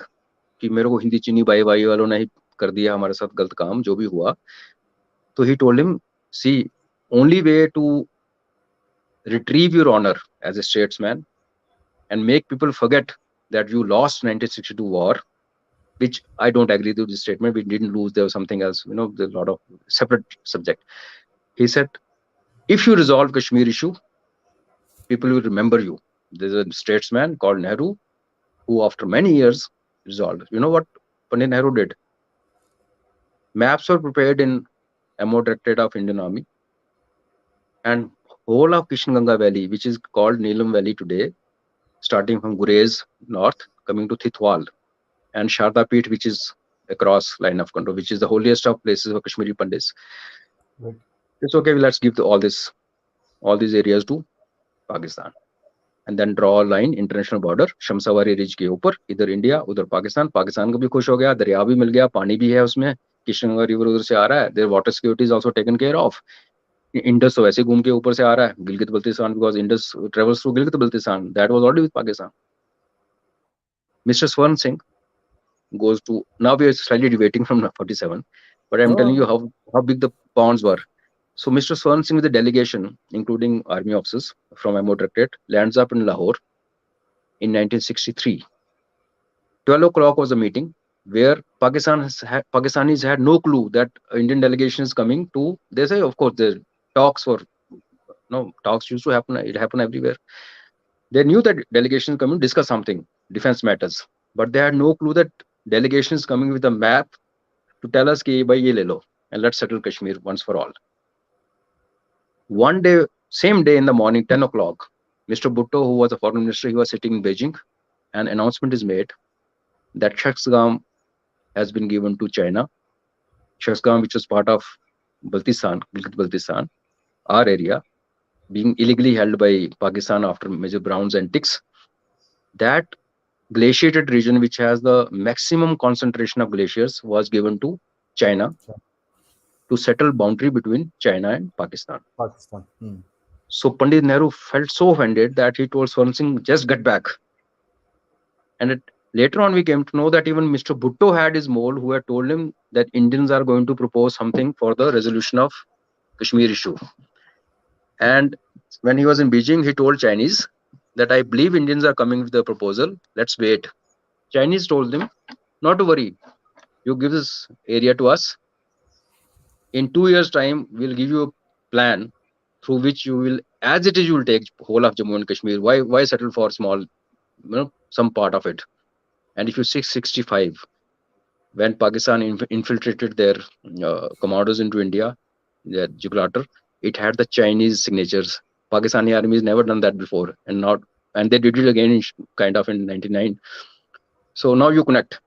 कि मेरे को हिंदी चीनी भाई भाई वालों ने ही कर दिया हमारे साथ गलत काम जो भी हुआ, तो he told him, see, only way to retrieve your honor as a statesman and make people forget that you lost 1962 war, which I don't agree to this statement. We didn't lose. There was something else. You know, there's a lot of separate subject. He said, if you resolve Kashmir issue, people will remember you. There's a statesman called Nehru who, after many years, resolved. You know what Pandit Nehru did? Maps were prepared in MO Directorate of Indian Army, and whole of Kishnganga Valley, which is called Neelam Valley today, starting from Gurez north, coming to Thithwal, and Sharda Peeth, which is across line of control, which is the holiest of places for Kashmiri Pandits. Right. It's okay. Let's give all these areas to Pakistan, and then draw a line international border Shamsabari ridge के ऊपर, इधर India उधर पाकिस्तान. पाकिस्तान को भी खुश हो गया, दरिया भी मिल गया, पानी भी है उसमें, किशनगंगा रिवर उधर से आ रहा है, there water security is also taken care of. Indus तो वैसे घूम के ऊपर से आ रहा है, Gilgit Baltistan, because Indus travels through Gilgit Baltistan, that was already with Pakistan. Mister Swaran Singh goes to, now we are slightly debating from 47, but I'm telling you Oh, how big the ponds were. So Mr. Swan Singh with a delegation, including army officers from MO Directorate, lands up in Lahore in 1963. 12 o'clock was a meeting where Pakistanis had no clue that Indian delegation is coming to. They say, of course, the talks were no talks used to happen. It happened everywhere. They knew that delegation is coming to discuss something, defense matters, but they had no clue that delegation is coming with a map to tell us कि भाई ये ले लो and let's settle Kashmir once for all. One day, same day in the morning, 10 o'clock, Mr. Bhutto, who was a foreign minister, he was sitting in Beijing. An announcement is made that Shaksgam has been given to China. Shaksgam, which was part of Baltistan, Gilgit Baltistan, our area, being illegally held by Pakistan after Major Brown's antics. That glaciated region, which has the maximum concentration of glaciers, was given to China to settle boundary between China and Pakistan. Pakistan. So Pandit Nehru felt so offended that he told Swan Singh, just get back. And later on, we came to know that even Mr. Bhutto had his mole who had told him that Indians are going to propose something for the resolution of Kashmir issue. And when he was in Beijing, he told Chinese that I believe Indians are coming with the proposal. Let's wait. Chinese told him, not to worry. You give this area to us. In 2 years' time, we'll give you a plan through which you will, as it is, you will take whole of Jammu and Kashmir. Why settle for small, some part of it? And if you 665, when Pakistan infiltrated their commandos into India, the Gibraltar, it had the Chinese signatures. Pakistani army has never done that before, and they did it again kind of in 99. So now you connect.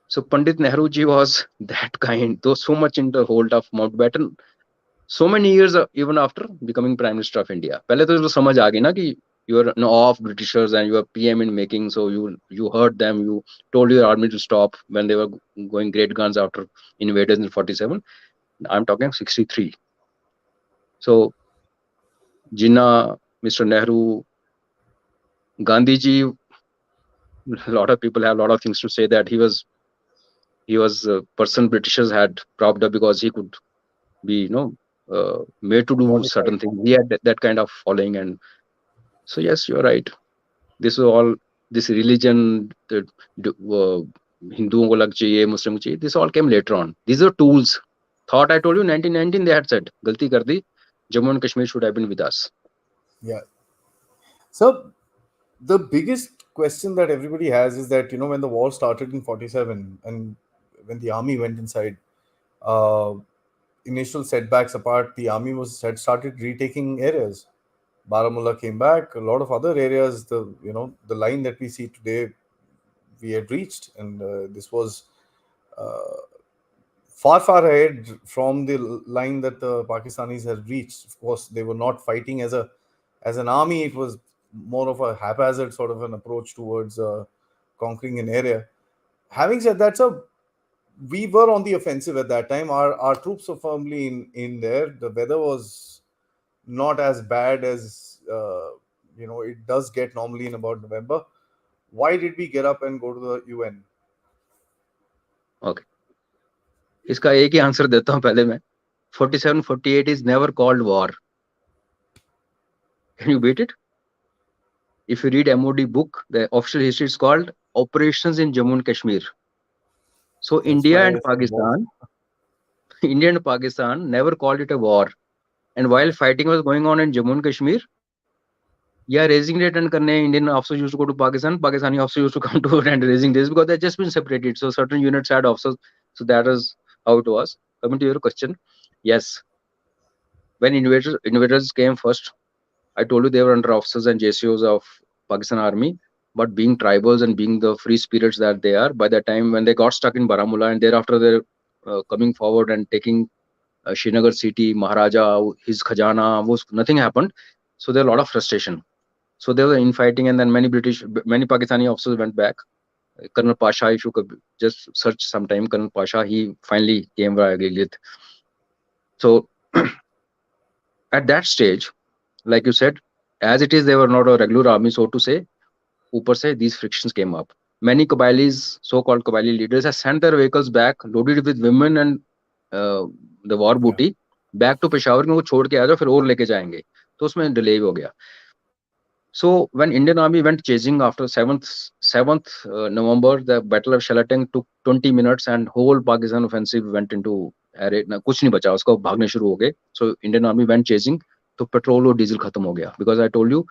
So Pandit Nehru ji was that kind, though so much in the hold of Mountbatten, so many years even after becoming Prime Minister of India. पहले तो समझ आ गई ना कि you are off Britishers and you are PM in making, so you heard them, you told your army to stop when they were going great guns after invaders in 47. I'm talking 63. So Jinnah, Mr. Nehru, Gandhi ji, a lot of people have a lot of things to say that he was a person Britishers had propped up because he could be made to do Modified. certain things. He had that kind of following, and so yes, you're right. This is all this religion, हिंदुओं को लग चाहिए मुस्लिम को चाहिए, this all came later on. These are tools. Thought I told you 1919 they had said गलती कर दी, Jammu and Kashmir should have been with us. Yeah. So the biggest question that everybody has is that, when the war started in 47 and when the army went inside, uh, initial setbacks apart, the army had started retaking areas. Baramulla came back. A lot of other areas, the line that we see today, we had reached, and this was uh, far, far ahead from the line that the Pakistanis had reached. Of course, they were not fighting as an army. It was more of a haphazard sort of an approach towards conquering an area. Having said that, so we were on the offensive at that time. Our troops were firmly in there. The weather was not as bad as it does get normally in about November. Why did we get up and go to the UN? Okay, इसका एक ही answer देता हूँ पहले मैं. 47-48 is never called war. Can you beat it? If you read MOD book, the official history is called Operations in Jammu and Kashmir. So That's India why and I said war. Pakistan, India and Pakistan never called it a war. And while fighting was going on in Jammu and Kashmir, yeah, raising rate and karne Indian officers used to go to Pakistan, Pakistani officers used to come to and raising this because they've just been separated. So certain units had officers. So that is how it was. Coming to your question, yes, when invaders came first, I told you they were under officers and JCOs of Pakistan Army. But being tribals and being the free spirits that they are, by the time when they got stuck in Baramulla and thereafter they're coming forward and taking Srinagar city, Maharaja, his Khajana, nothing happened. So there a lot of frustration. So there was infighting, and then many Pakistani officers went back. Colonel Pasha, if you could just search sometime, Colonel Pasha, he finally came by Gilead. So at that stage, like you said, as it is, they were not a regular army, so to say. ऊपर से these frictions came up. Many Kabylis, so-called Kabyle leaders, have sent their vehicles back loaded with women and uh, the war Yeah. booty back to Peshawar, कि उनको छोड़ के आ जाओ फिर और लेके जाएंगे. तो उसमें delay हो गया. So when Indian Army went chasing after 7th November, the Battle of Shalating took 20 minutes and whole Pakistan offensive went into अरे ना कुछ नहीं बचा उसको भागने शुरू हो गए. So Indian Army went chasing, तो petrol और diesel खत्म हो गया because I told you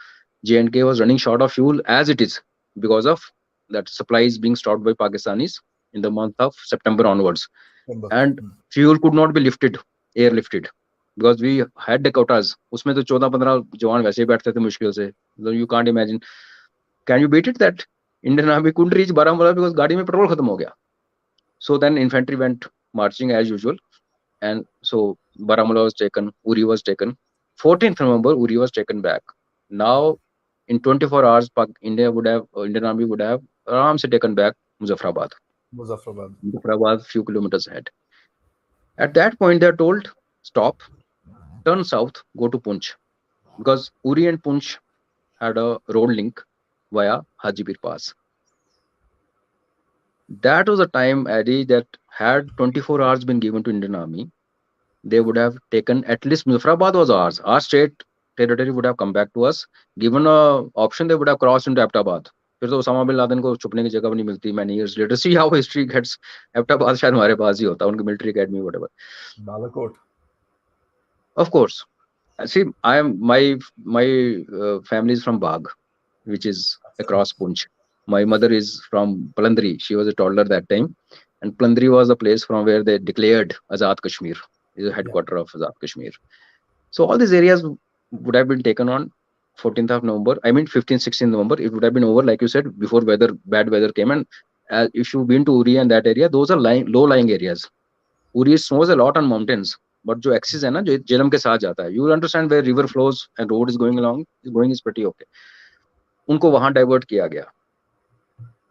J&K was running short of fuel as it is because of that supplies being stopped by Pakistanis in the month of September onwards, Remember. and fuel could not be lifted, airlifted, because we had the quotas. उसमें तो 14-15 जवान वैसे ही बैठते थे मुश्किल से. You can't imagine. Can you beat it that Indian Army couldn't reach Baramulla because गाड़ी में पेट्रोल खत्म हो गया. So then infantry went marching as usual, and so Baramulla was taken, Uri was taken. 14th November, Uri was taken back. Now, in 24 hours, Indian Army would have aram se taken back Muzaffarabad. Muzaffarabad. Muzaffarabad, few kilometers ahead. At that point, they are told, stop, turn south, go to Punch, because Uri and Punch had a road link via Hajipir Pass. That was a time, Adi, that had 24 hours been given to Indian Army, they would have taken at least Muzaffarabad was ours. Our state territory would have come back to us. Given a option, they would have crossed into Abbottabad. फिर तो Osama bin Laden को छुपने की जगह भी नहीं मिलती. Many years later, see how history gets. Abbottabad शायद हमारे पास ही होता, उनकी military academy whatever. Balakot. Of course, see, I am my family is from Bagh, which is across Punch. My mother is from Palandri. She was a toddler that time, and Palandri was the place from where they declared Azad Kashmir. Is the Yeah. headquarter of Azad Kashmir. So all these areas would have been taken on 14th of November. I mean 15th, 16th November. It would have been over, like you said, before bad weather came. And if you've been to Uri and that area, those are low-lying areas. Uri snows a lot on mountains, but जो axis है ना जो Jhelum के साथ जाता है, you will understand where river flows and road is going is pretty okay. उनको वहां divert किया गया.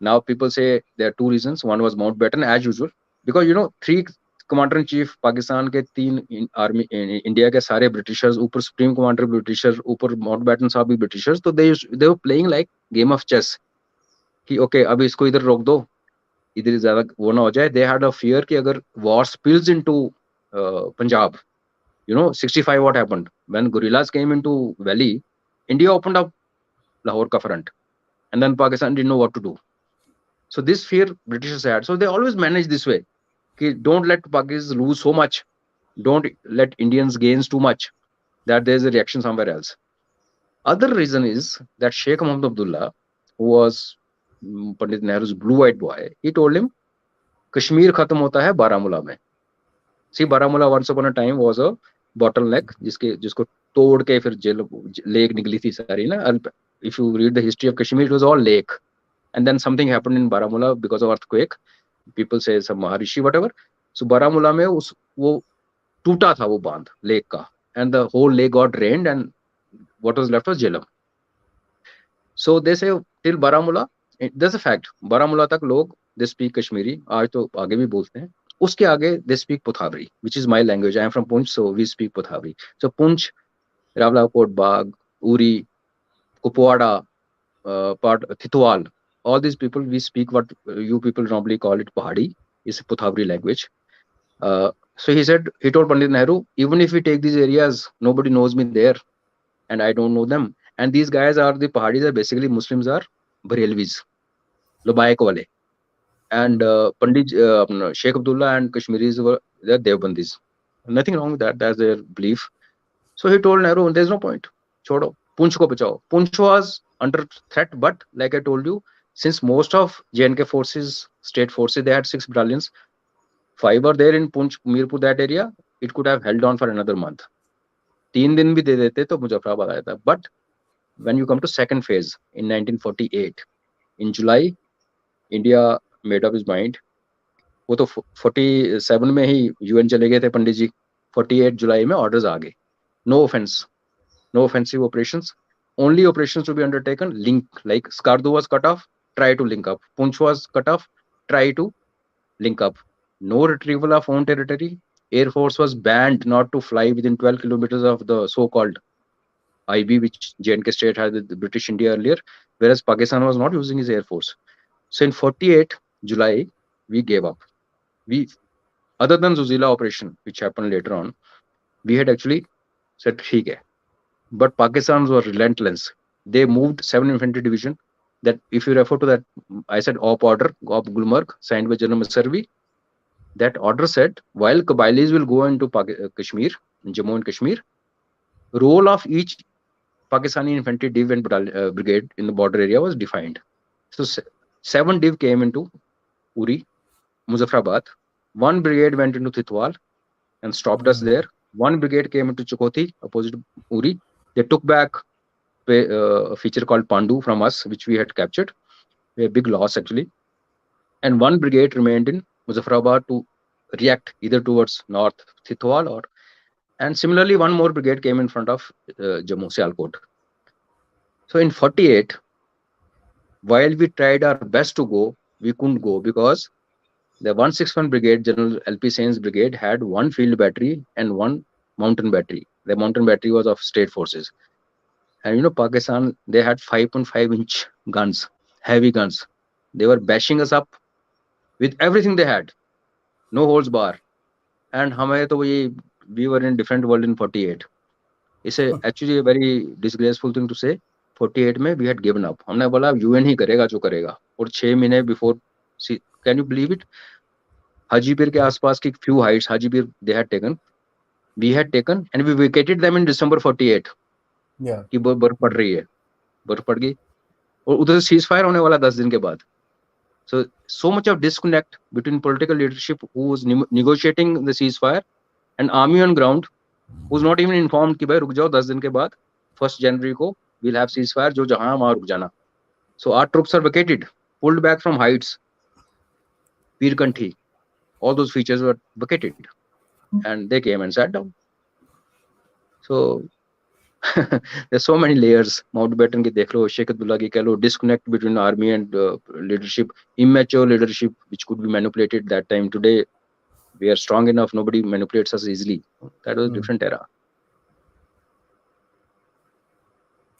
Now people say there are two reasons. One was Mountbatten as usual, because three commander in chief Pakistan के 3 army, India के सारे britishers, ऊपर supreme commander britisher, ऊपर Mountbatten साहब भी ब्रिटिशर्स, तो they were playing like game of chess कि okay अब इसको इधर रोक दो, इधर ज्यादा वो ना हो जाए. दे हैड अ फियर कि अगर war spills into Punjab, 65 what happened when guerrillas came into valley, India opened up Lahore ka front, and then Pakistan didn't know what to do. So this fear Britishers had, so they always manage this way कि don't let Pakis lose so much, don't let Indians gains too much, that there's a reaction somewhere else. Other reason is that Sheikh Mohammed Abdullah, who was Pandit Nehru's blue-eyed boy, he told him Kashmir खत्म होता है बारामूला में. सी Baramulla once upon a time was a bottleneck जिसको तोड़ के फिर jail lake निकली थी सारी ना. If you read the history of Kashmir, it was all lake, and then something happened in Baramulla because of earthquake. People say some Maharishi whatever. So Baramulla में वो टूटा था वो बांध लेक का, and the whole lake got drained, and what was left was Jhelum. So they say till Baramulla, there's a fact, Baramulla तक लोग they speak Kashmiri, आज तो आगे भी बोलते हैं. उसके आगे they speak Pothavri, which is my language. I am from Punch, so we speak Pothavri. So Punch, Rawalakot, Bagh, Uri, Kupwara, part Thitwal, all these people we speak what you people normally call it Pahadi, is a Pothavri language. So he told Pandit Nehru, even if we take these areas, nobody knows me there, and I don't know them. And these guys are the Pahadis are basically Muslims are Barelvis, Lobaik wale. And Pandit Sheikh Abdullah and Kashmiris were they're Devbandis. Nothing wrong with that. That's their belief. So he told Nehru, there's no point. Chodo. Punch ko bachao. Punch was under threat, but like I told you, since most of JNK forces, state forces, they had 6 battalions. 5 were there in Punch, Mirpur, that area. It could have held on for another month. 3 दिन भी दे देते तो मुजफ्फराबाद आया था. But when you come to second phase in 1948, in July, India made up his mind. वो तो 47 में ही UN चले गए थे पंडित जी. 48 जुलाई में orders आ गए. No offense, no offensive operations. Only operations to be undertaken, link, like Skardu was cut off, try to link up. Punch was cut off, try to link up. No retrieval of own territory. Air Force was banned not to fly within 12 kilometers of the so-called IB, which JNK state had with the British India earlier, whereas Pakistan was not using his Air Force. So in 48 July, we gave up. We, other than Zuzila operation, which happened later on, we had actually said, "ठीक है." But Pakistans were relentless. They moved 7 Infantry Division. That, if you refer to that, I said op order, op Gulmarg, signed by General Masarvi. That order said, while Kabilis will go into Kashmir, Jammu and Kashmir, role of each Pakistani infantry div and brigade in the border area was defined. So 7 div came into Uri, Muzaffarabad. 1 brigade went into Thitwal and stopped us there. 1 brigade came into Chukoti, opposite Uri. They took back a feature called Pandu from us, which we had captured. A big loss actually. And 1 brigade remained in Muzaffarabad to react either towards north Thitwal or, and similarly 1 more brigade came in front of Jammu, Sialkot. So in 48, while we tried our best to go, we couldn't go because the 161 brigade, General LP Sain's brigade, had 1 field battery and 1 mountain battery. The mountain battery was of state forces. And Pakistan, they had 5.5-inch guns, heavy guns. They were bashing us up with everything they had, no holds bar. And we were in different world in 48. It's actually a very disgraceful thing to say. 48 में we had given up. हमने बोला UN ही करेगा जो करेगा. और 6 महीने before, see, can you believe it? Haji Pir के आसपास की few heights, Haji Pir they had taken. We had taken and we vacated them in December 48. Yeah. कि बर्फ पड़ रही है, बर्फ पड़ गई और उधर से सीज फायर होने वाला 10 दिन के बाद. So much of disconnect between political leadership who was negotiating the ceasefire and army on ground who's not even informed कि भाई रुक जाओ 10 दिन के बाद 1st January को we'll have ceasefire, जो जहां वहां रुक जाना. So our troops are vacated, pulled back from heights, Veerkanthi, all those features were vacated, and they came and sat down. So there's so many layers. Mountbatten ki dekh lo, Sheikh Abdullah ki keh lo, disconnect between army and leadership, immature leadership which could be manipulated that time. Today We are strong enough. Nobody manipulates us easily. That was a Hmm. different era.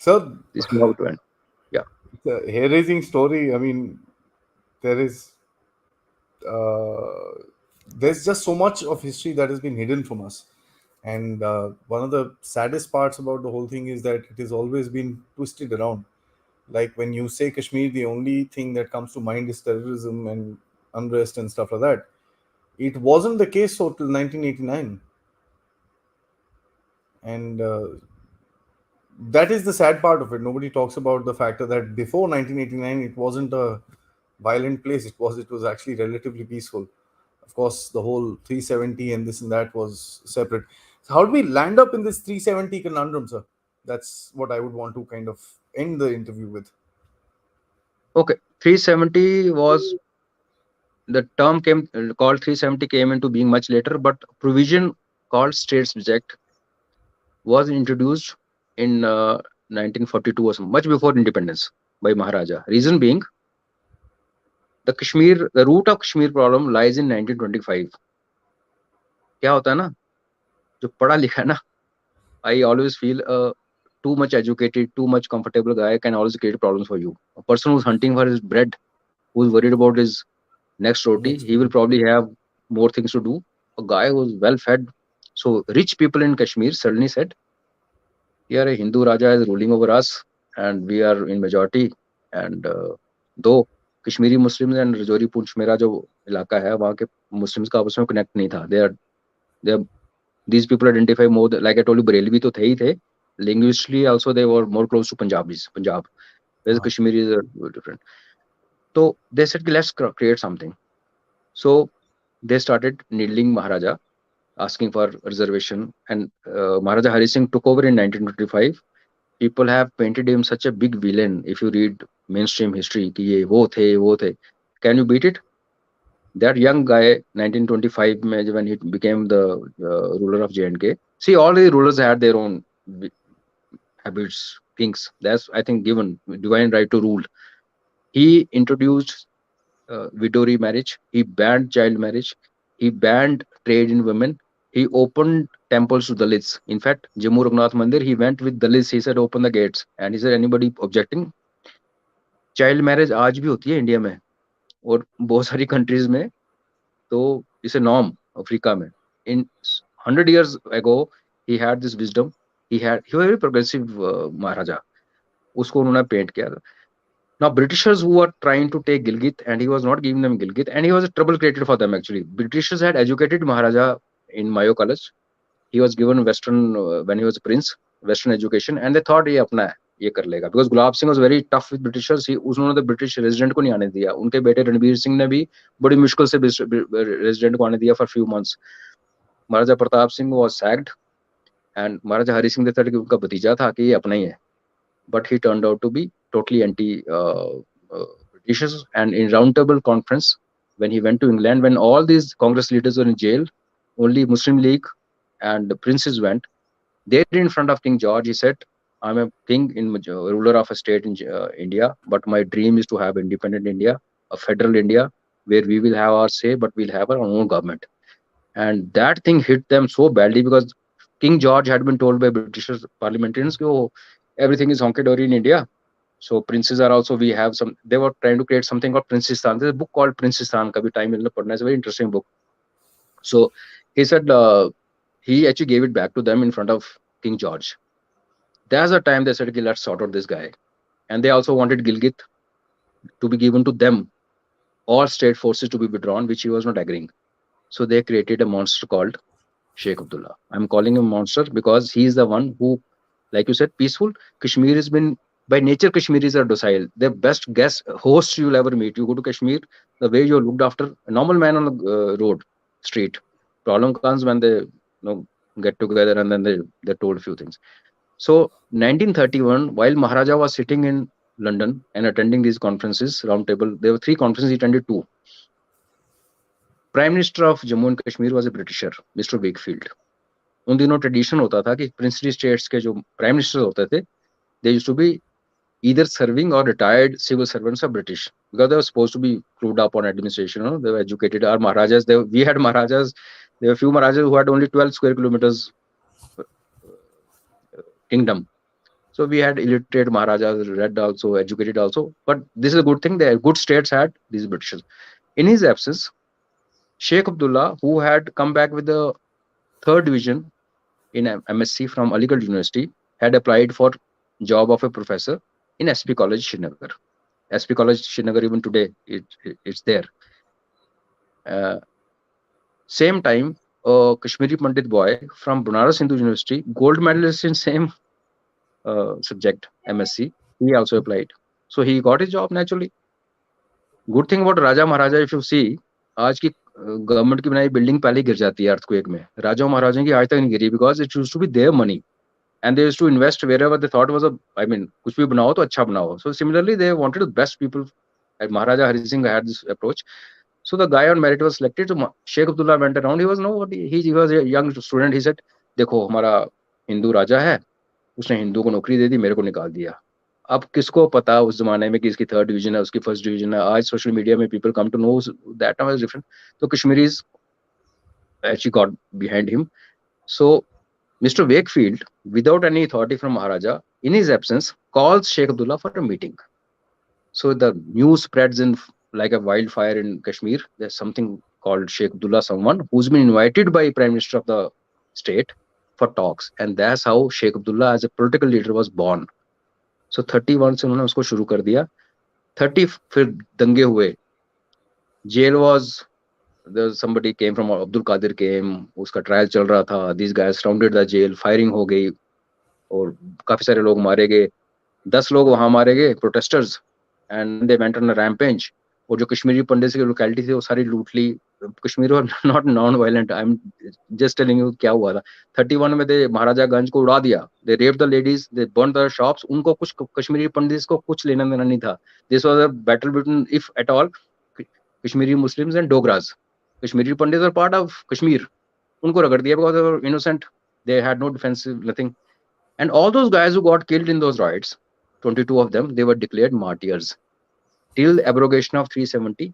So This is how it went. Yeah. the hair raising story. I mean, there is uh, there's just so much of history that has been hidden from us. And one of the saddest parts about the whole thing is that it has always been twisted around. Like when you say Kashmir, the only thing that comes to mind is terrorism and unrest and stuff like that. It wasn't the case so till 1989, and that is the sad part of it. Nobody talks about the factor that before 1989, it wasn't a violent place. It was actually relatively peaceful. Of course, the whole 370 and this and that was separate. So how do we land up in this 370 conundrum, sir? That's what I would want to kind of end the interview with. Okay. 370 was the term came called 370 came into being much later, but provision called state subject was introduced in 1942 or much before independence by Maharaja. Reason being, the root of Kashmir problem lies in 1925. क्या होता है ना, जो पढ़ा लिखा है ना, I always feel a too much educated, too much comfortable guy can always create problems for you. A person who's hunting for his bread, who's worried about his next roti, Next. he will probably have more things to do. A guy who's well fed. So rich people in Kashmir suddenly said, here a Hindu Raja is ruling over us and we are in majority. And though Kashmiri Muslims and Rajouri Punch मेरा जो इलाका है वहाँ के Muslims का आपस में connect नहीं था. They are these people identify more like I told you Barelvi तो थे ही थे. Linguistically also they were more close to Punjab, whereas Uh, Kashmiris are different. So they said let's create something. So they started needling Maharaja, asking for reservation, and Maharaja Hari Singh took over in 1925. People have painted him such a big villain. If you read mainstream history, कि ये वो थे. Can you beat it? That young guy, 1925, when he became the ruler of J&K. See, all the rulers had their own habits, things. That's I think given divine right to rule. He introduced widow remarriage. He banned child marriage. He banned trade in women. He opened temples to Dalits. In fact, Jammu Raghunath Mandir, he went with Dalits. He said, open the gates. And he said, anybody objecting? Child marriage आज भी होती है India में और बहुत सारी countries में. तो इसे नॉर्म अफ्रीका में इन 100 years ago he had this wisdom. He was very progressive महाराजा. उसको उन्होंने पेंट किया. Now Britishers who were trying to take Gilgit and he was not giving them Gilgit and he was a trouble creator for them actually. Britishers had educated Maharaja in Mayo College. He was given Western when he was a prince, Western education, and they thought ये अपना है, ये कर लेगा. Because Gulab Singh was very tough with Britishers. उन्होंने तो British resident को नहीं आने दिया. उनके बेटे रणबीर सिंह ने भी बड़ी मुश्किल से resident को आने दिया for few months. Maharaja Pratap Singh was sacked and Maharaja Hari Singh thought कि उनका भतीजा था कि ये अपना ही है. But he turned out to be totally anti Britishers. And in Round Table Conference, when he went to England, when all these Congress leaders were in jail, only Muslim League and the princes went. There in front of King George, he said, I'm a king ruler of a state in India, but my dream is to have independent India, a federal India, where we will have our say, but we'll have our own government. And that thing hit them so badly because King George had been told by British parliamentarians, oh, everything is honky dory in India. So princes are also, we have some, they were trying to create something called Princestan. There's a book called Princestan, kabhi time milna padna. It's a very interesting book. So he said, he actually gave it back to them in front of King George. That's the time they said, okay, let's sort out this guy. And they also wanted Gilgit to be given to them, all state forces to be withdrawn, which he was not agreeing. So they created a monster called Sheikh Abdullah. I'm calling him monster because he is the one who, like you said, peaceful. Kashmir has been, by nature, Kashmiris are docile. They're best guest hosts you'll ever meet. You go to Kashmir, the way you're looked after, a normal man on the road, street. Problem comes when they get together and then they're told a few things. So 1931, while Maharaja was sitting in London and attending these conferences, round table, there were 3 conferences, he attended 2. Prime Minister of Jammu and Kashmir was a Britisher, Mr. Wakefield. उन दिनों tradition होता था कि princely states के जो prime minister होते थे, they used to be either serving or retired civil servants of British. because they were supposed to be clued up on administration. They were educated. Our Maharajas, we had Maharajas. There were few Maharajas who had only 12 square kilometers kingdom. So we had illiterate Maharajas, read also, educated also. But this is a good thing. The good states had these Britishers. In his absence, Sheikh Abdullah, who had come back with the third division in MSc from Aligarh University, had applied for job of a professor in SP College, Srinagar. SP College, Srinagar, even today, it's there. Uh, Same time, a Kashmiri Pandit boy from Banaras Hindu University, gold medalist in same subject, MSc, he also applied. So he got his job naturally. Good thing about Raja Maharaja, if you see, आज की government की बनाई building पहले ही गिर जाती है earthquake में. राजा महाराजा की आज तक नहीं गिरी because it used to be their money and they used to invest wherever they thought was a, I mean, kuch bhi banao to acha banao. So similarly they wanted the best people, and Maharaja Hari Singh had this approach. So the guy on merit was selected. So Sheikh Abdullah went around. He was nobody. He was a young student. He said, देखो हमारा हिंदू राजा है, उसने हिंदू को नौकरी दे दी, मेरे को निकाल दिया. अब किसको पता उस जमाने में कि इसकी थर्ड डिवीजन है, उसकी फर्स्ट डिवीजन है. आज सोशल मीडिया में people come to know that now is different. तो Kashmiris actually got behind him. So Mr. Wakefield, without any authority from Maharaja, in his absence, calls Sheikh Abdullah for a meeting. So the news spreads in like a wildfire in Kashmir. There's something called Sheikh Abdullah, someone who's been invited by Prime Minister of the state for talks, and that's how Sheikh Abdullah, as a political leader, was born. So 31 से उन्होंने उसको शुरू कर दिया. 30 फिर दंगे हुए. Jail was there. Somebody came from Abdul Qadir came. उसका ट्रायल चल रहा था. These guys surrounded the jail. Firing हो गई और काफी सारे लोग मारे गए. 10 लोग वहां मारे गए protesters and they went on a rampage. और जो कश्मीरी पंडित की लोकेलिटी थी वो सारी लूट ली. कश्मीर और not non violent. I am just telling you क्या हुआ था. 31 में दे महाराजागंज को उड़ा दिया. They rape the ladies, they burn the shops. उनको कुछ कश्मीरी पंडित को कुछ लेना देना नहीं था. This was a battle between if at all Kashmiri Muslims and Dogras. Kashmiri Pandit are part of Kashmir. उनको रगड़ दिया because they were innocent. They had no defensive nothing. And all those guys who got killed in those riots, 22 of them, they were declared martyrs till abrogation of 370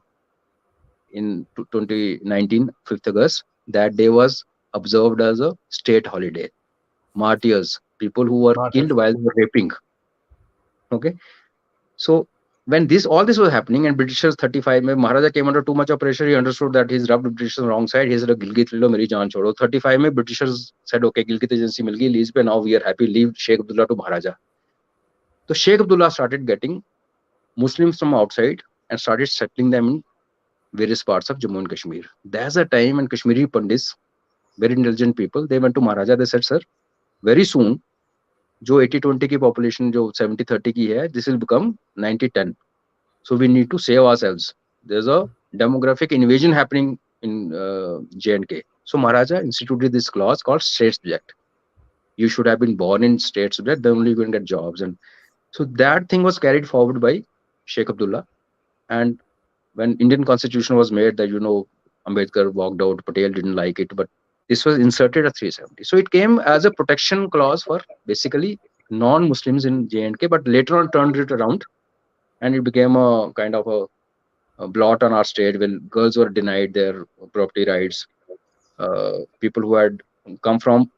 in 2019, 5th August. That day was observed as a state holiday. Martyrs, people who were killed Martyrs. while they were raping. Okay, so when this all this was happening, and Britishers 35 में Maharaja came under too much of pressure. He understood that he's rubbed Britishers on the wrong side. He said, "Gilgit ले लो, मेरी जान छोड़ो." 35 में Britishers said, "Okay, Gilgit agency मिल गई lease पे. Now we are happy. Leave Sheikh Abdullah to Maharaja." So Sheikh Abdullah started getting Muslims from outside and started settling them in various parts of Jammu and Kashmir. There's a time when Kashmiri Pandits, very intelligent people, they went to Maharaja. They said, "Sir, very soon, जो 80-20 की population जो 70-30 की है, this will become 90-10. So we need to save ourselves. There's a demographic invasion happening in J&K. So Maharaja instituted this clause called state subject. You should have been born in state subject, then only you can get jobs." And so that thing was carried forward by Sheikh Abdullah. And when Indian Constitution was made, that Ambedkar walked out, Patel didn't like it, but this was inserted at 370. So it came as a protection clause for basically non-Muslims in J&K, but later on turned it around, and it became a kind of a blot on our state when girls were denied their property rights. People who had come from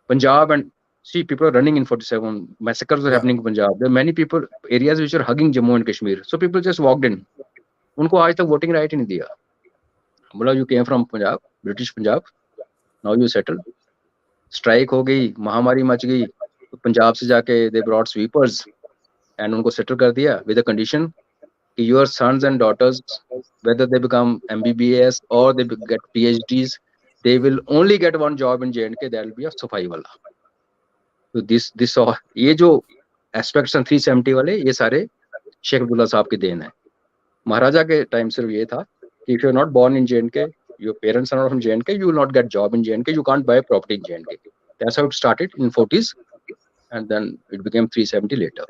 Punjab, and see, people are running in 47. Massacres are Yeah. happening in Punjab. There are many people, areas which are hugging Jammu and Kashmir. So people just walked in. उनको आज तक voting right ही नहीं दिया. बोला you came from Punjab, British Punjab, now you settle. Strike हो गई, महामारी मच गई, तो पंजाब से जाके दे ब्रॉट स्वीपर्स एंड उनको सेटल कर दिया विद अ कंडीशन कि your sons and daughters, whether they become MBBS or they get PhDs, they will only get one job in J&K, that will be a सफाई वाला. तो this ये जो aspects हैं 370 वाले, ये सारे शेख अब्दुल्ला साहब की देन है. महाराजा के टाइम सिर्फ ये था कि if you are not born in J&K, your parents are not from J&K, you will not get job in J&K, you can't buy property in J&K. That's how it started in 40s, and then it became 370 later.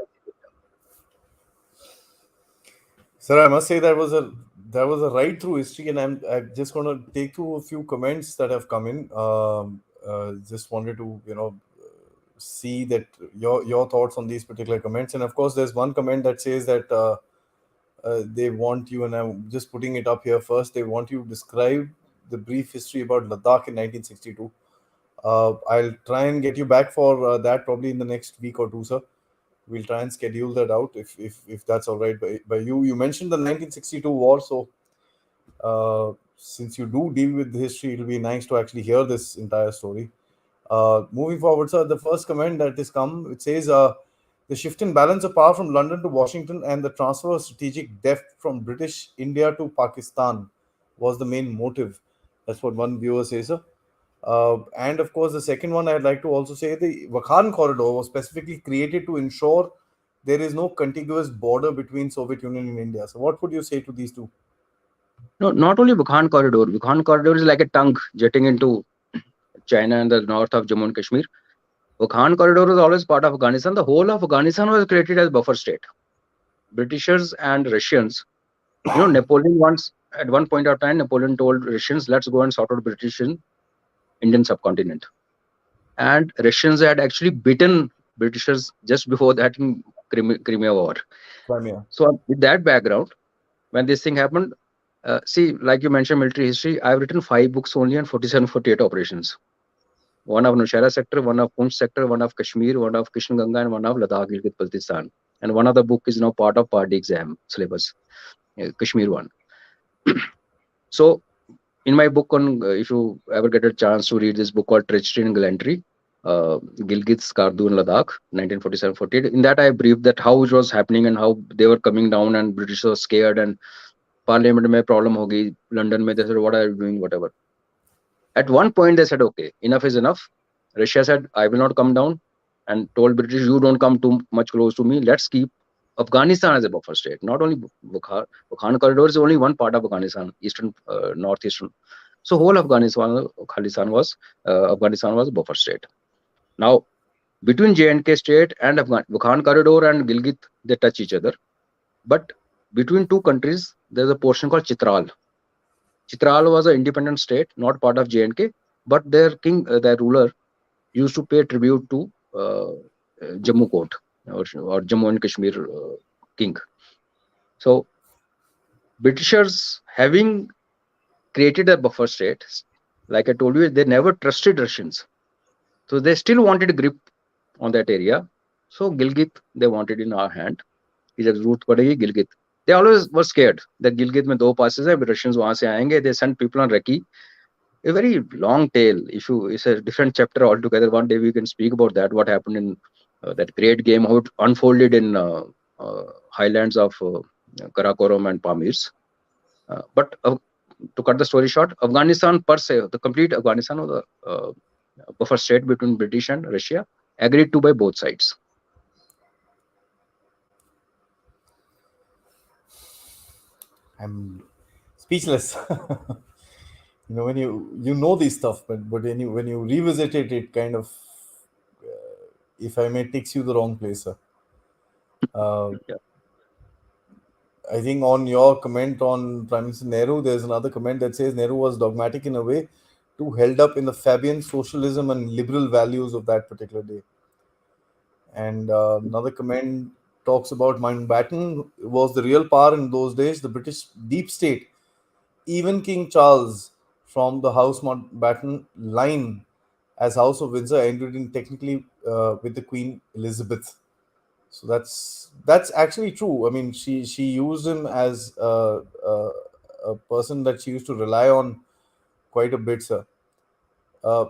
Sir, I must say that was a ride through history, and I'm just going to take through a few comments that have come in. Just wanted to see that your thoughts on these particular comments, and of course, there's one comment that says that They want you, and I'm just putting it up here first. They want you to describe the brief history about Ladakh in 1962. I'll try and get you back for that probably in the next week or two, sir. We'll try and schedule that out if that's all right by you. You mentioned the 1962 war, so since you do deal with the history, it'll be nice to actually hear this entire story. Moving forward, sir, the first comment that has come, it says the shift in balance of power from London to Washington and the transfer of strategic depth from British India to Pakistan was the main motive. That's what one viewer says, sir. And of course, the second one I'd like to also say the Wakhan corridor was specifically created to ensure there is no contiguous border between Soviet Union and India. So, what would you say to these two? No, not only Bukhan corridor. Bukhan corridor is like a tongue jetting into China and the north of Jammu and Kashmir. Bukhan corridor was always part of Afghanistan. The whole of Afghanistan was created as buffer state. Britishers and Russians, Napoleon once, at one point of time, Napoleon told Russians, let's go and sort out British in Indian subcontinent. And Russians had actually beaten Britishers just before that in Crimea War. Crimea. So with that background, when this thing happened, see, like you mentioned, military history, I've written 5 books only on 47, 48 operations. One of Nushaira sector, one of Poonch sector, one of Kashmir, one of Kishan Ganga, and one of Ladakh, Gilgit, Baltistan. And one of the book is now part of PARD exam syllabus, Kashmir one. So in my book on, if you ever get a chance to read this book called Treachery and Gallantry, Gilgit, Skardu, and Ladakh, 1947-48. In that, I briefed that how it was happening and how they were coming down, and British were scared, and Parliament में problem हो गई, London में they said, what are you doing, whatever. At one point, they said, okay, enough is enough. Russia said, I will not come down, and told British, you don't come too much close to me. Let's keep Afghanistan as a buffer state. Not only Bukhar, Bukhan corridor is only one part of Afghanistan, eastern, northeastern. So whole Afghanistan was a buffer state. Now between J&K state and Bukhan corridor and Gilgit, they touch each other. But between two countries, there's a portion called Chitral. Chitral was an independent state, not part of J&K, but their king, their ruler, used to pay tribute to Jammu court, or Jammu and Kashmir king. So Britishers, having created a buffer state, like I told you, they never trusted Russians. So they still wanted a grip on that area. So Gilgit, they wanted in our hand. जरूरत पड़ेगी Gilgit. They always were scared that Gilgit में 2 passes है, Russians वहां से आएंगे. They sent people on recce. A very long tale. It's a different chapter altogether. One day we can speak about that. What happened in that great game, how it unfolded in highlands of Karakoram and Pamirs. But to cut the story short, Afghanistan per se, the complete Afghanistan was a buffer state between British and Russia, agreed to by both sides. I'm speechless. When you know these stuff, but when you revisit it, it kind of, if I may, takes you the wrong place, sir. Yeah. I think on your comment on Prime Minister Nehru, there's another comment that says Nehru was dogmatic in a way, too held up in the Fabian socialism and liberal values of that particular day. And another comment talks about Mountbatten was the real power in those days, the British deep state. Even King Charles from the House Mountbatten line as House of Windsor ended in technically with the Queen Elizabeth. So that's actually true. I mean, she used him as a person that she used to rely on quite a bit, sir. Uh,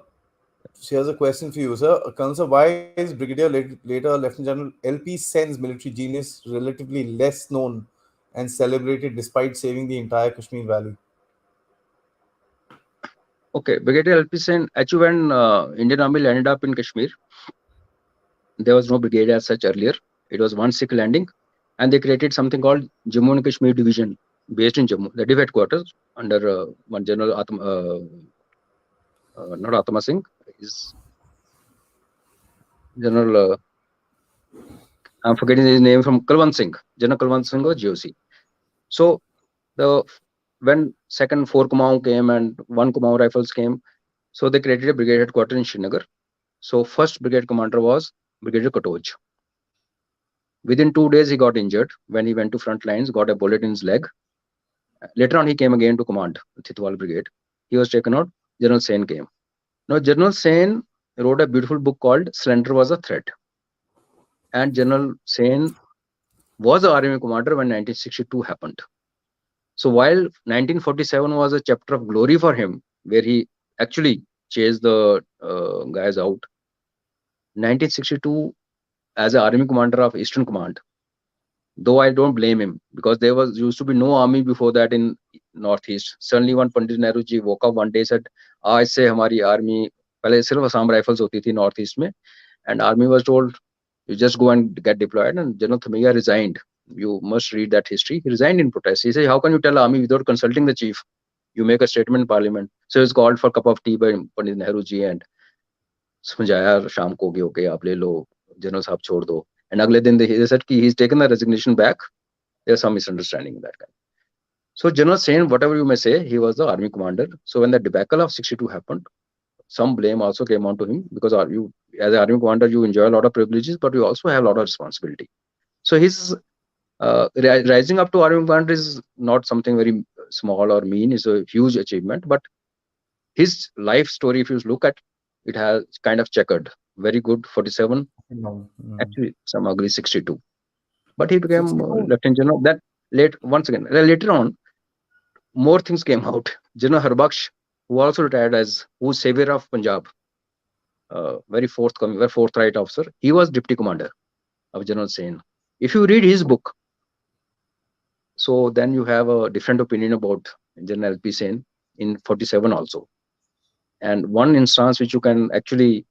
she has a question for you, sir. Colonel, sir, why is Brigadier later Lieutenant General L.P. Sen's military genius relatively less known and celebrated despite saving the entire Kashmir Valley? Okay, Brigadier LP Sen, actually when Indian Army landed up in Kashmir, there was no brigade as such earlier. It was one Sikh landing, and they created something called Jammu and Kashmir Division based in Jammu, the div headquarters under one General not Atma Singh, is General. I'm forgetting his name, from Kulwant Singh. General Kulwant Singh was GOC. So the when second 4 Kumaon came and 1 Kumaon rifles came, so they created a brigade headquarters in Srinagar. So first brigade commander was Brigadier Katoj. Within 2 days, he got injured when he went to front lines, got a bullet in his leg. Later on, he came again to command Thitwal Brigade. He was taken out. General Sen came. Now, General Sen wrote a beautiful book called Surrender Was a Threat. And General Sen was the army commander when 1962 happened. So while 1947 was a chapter of glory for him, where he actually chased the guys out, 1962 as an army commander of Eastern Command, though I don't blame him because there was used to be no army before that in Northeast. Suddenly one Pandit Nehru ji woke up one day said, आज से हमारी army पहले सिर्फ Assam rifles होती थी north east में and army was told you just go and get deployed and General Thamaiya resigned. You must read that history. He resigned in protest. He said, how can you tell army without consulting the chief? You make a statement in parliament. So he was called for a cup of tea by Pandit Nehru ji and समझाया शाम को कि okay आप ले लो general साहब छोड़ दो and अगले दिन they said कि he's taken the resignation back. There's some misunderstanding in that kind. So General Sen, whatever you may say, he was the army commander. So when the debacle of 62 happened, some blame also came onto him because you, as an army commander, you enjoy a lot of privileges, but you also have a lot of responsibility. So his rising up to army commander is not something very small or mean. It's a huge achievement. But his life story, if you look at, it has kind of checkered. Very good, 47. No. Actually, some ugly 62. But he became 62. lieutenant general. That once again later on, more things came out. General Harbaksh, who also retired as who's savior of Punjab, very forthright officer. He was deputy commander of General Sen. If you read his book, so then you have a different opinion about General L.P. Sen in 47 also. And one instance which you can actually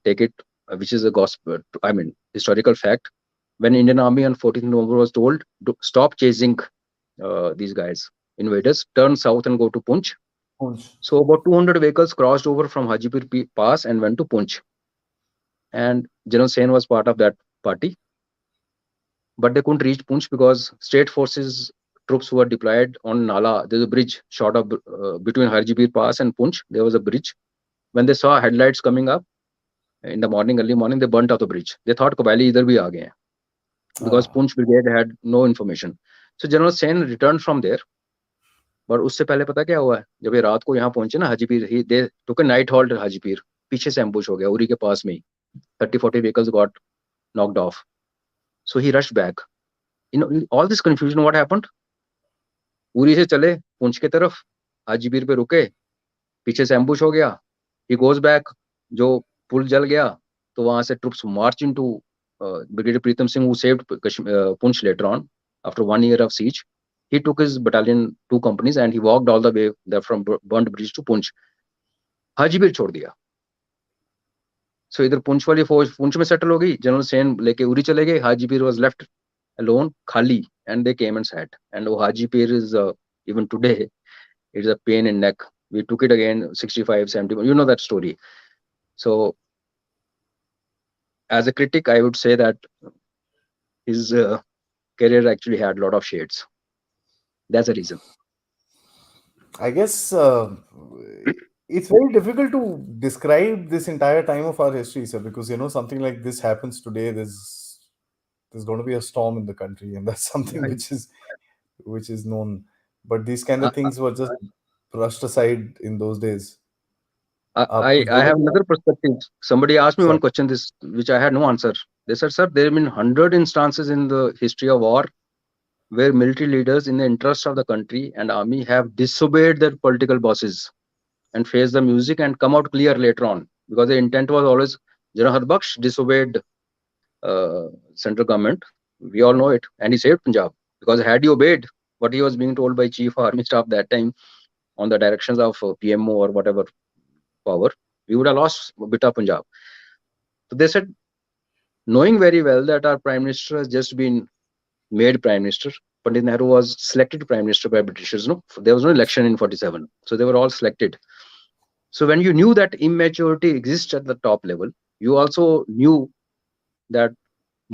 take it, which is a gospel, I mean, historical fact, when Indian Army on 14th November was told to stop chasing these guys, invaders, turn south and go to Punch. Punch. So about 200 vehicles crossed over from Hajipur Pass and went to Punch. And General Sen was part of that party. But they couldn't reach Punch because state forces troops were deployed on Nala. There's a bridge short of between Harjipir Pass and Punch. There was a bridge. When they saw headlights coming up in the morning, early morning, they burnt out the bridge. They thought Kobali idhar bhi aa gaye hain because Punch brigade had no information. So General Sen returned from there. पर उससे पहले पता क्या हुआ है जब ये रात को यहाँ पहुंचे ना हाजीपीर ही दे टुक अ नाइट हॉल्ट हाजीपीर पीछे से एम्बुश हो गया उरी के पास में ही 30-40 vehicles got knocked off. So he rushed back. All this confusion, what happened? Uri से चले पुंछ की तरफ, हाजीपीर पे रुके, पीछे से एम्बुश हो गया. He goes back, जो पुल जल गया, तो वहां से troops march into Brigadier Pritam Singh, who saved Punch later on after 1 year of siege. He took his battalion, 2 companies, and he walked all the way there from burnt bridge to Punch. Haji Pir छोड़ दिया. So इधर पुंछ वाली फौज पुंछ में settle हो गई, general Sen लेके उरी चले गए, Haji Pir was left alone, khali, and they came and sat. And Hajipir is even today, it's a pain in neck. We took it again 65, 70. You know that story. So as a critic, I would say that his career actually had a lot of shades. That's the reason. I guess it's very difficult to describe this entire time of our history, sir, because something like this happens today. There's going to be a storm in the country, and that's something Right. which is known. But these kind Uh, of things were just brushed aside in those days. आप I कुछ I have बोलोगे? another perspective. Somebody asked me Sure. one question, this which I had no answer. They said, "Sir, there have been 100 instances in the history of war where military leaders, in the interest of the country and army, have disobeyed their political bosses and face the music and come out clear later on because the intent was always General Harbaksh disobeyed central government. We all know it, and he saved Punjab because had he obeyed what he was being told by chief of army staff that time on the directions of PMO or whatever power, we would have lost a bit of Punjab. So they said, knowing very well that our prime minister has just been made prime minister. Pandit Nehru was selected prime minister by Britishers. No, there was no election in 47, so they were all selected. So when you knew that immaturity exists at the top level, you also knew that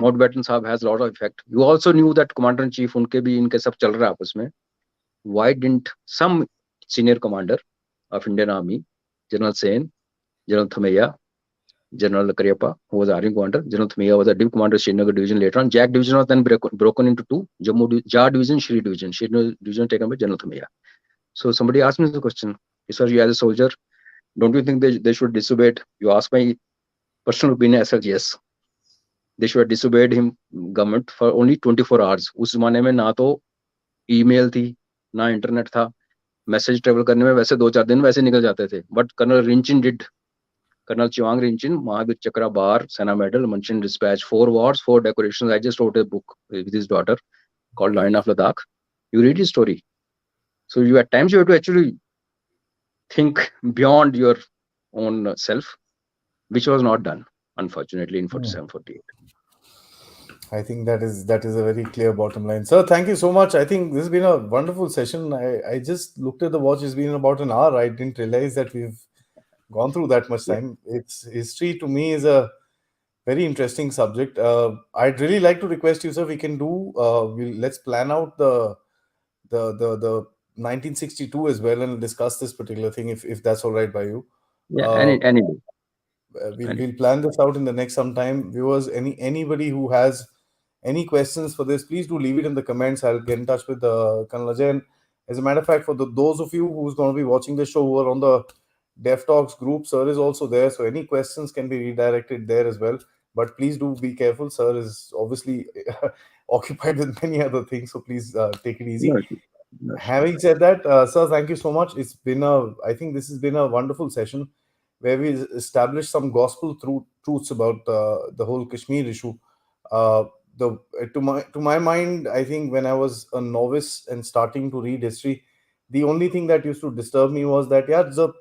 Mountbatten Sahab has a lot of effect. You also knew that commander in chief उनके भी इनके सब चल रहा है आपस में. Why didn't some senior commander of Indian Army, General Sen, General Thamaiya, General Karyappa, who was Army commander. General Thamiya was a div commander, Srinagar division later on. Jack division was then broken into two: Jar division, Shri division. Shri division taken by General Thamiya. So somebody asked me the question, sir, you as a soldier, don't you think they should disobey it? You ask my personal opinion. I said yes. They should have disobeyed him, government, for only 24 hours. उस जमाने में ना तो email थी, ना internet था. Message travel करने में वैसे 2-4 दिन वैसे निकल जाते थे. But colonel Rinchen did, Colonel Chiwang Rinchen, Mahavir Chakra Bar, Sena Medal, Munshin Dispatch, 4 wars, 4 decorations. I just wrote a book with his daughter called Line of Ladakh. You read his story. So you at times you have to actually think beyond your own self, which was not done, unfortunately, in 47, 48. I think that is a very clear bottom line. Sir, thank you so much. I think this has been a wonderful session. I just looked at the watch. It's been about an hour. I didn't realize that we've gone through that much Yeah. time. It's history to me is a very interesting subject. I'd really like to request you, sir. We can do. Let's plan out the 1962 as well and discuss this particular thing if that's all right by you. Yeah, Uh, any day. we'll, Any day. we'll plan this out in the next some time. Viewers, anybody who has any questions for this, please do leave it in the comments. I'll get in touch with Col Ajay. And as a matter of fact, for those of you who's going to be watching the show who are on the Dev Talks group, sir is also there, so any questions can be redirected there as well. But please do be careful. Sir is obviously occupied with many other things, so please take it No easy. issue. No issue. Having said that, sir, thank you so much. I think this has been a wonderful session where we established some gospel truths about the whole Kashmir issue. Uh, to my mind, I think when I was a novice and starting to read history, the only thing that used to disturb me was that yeah, the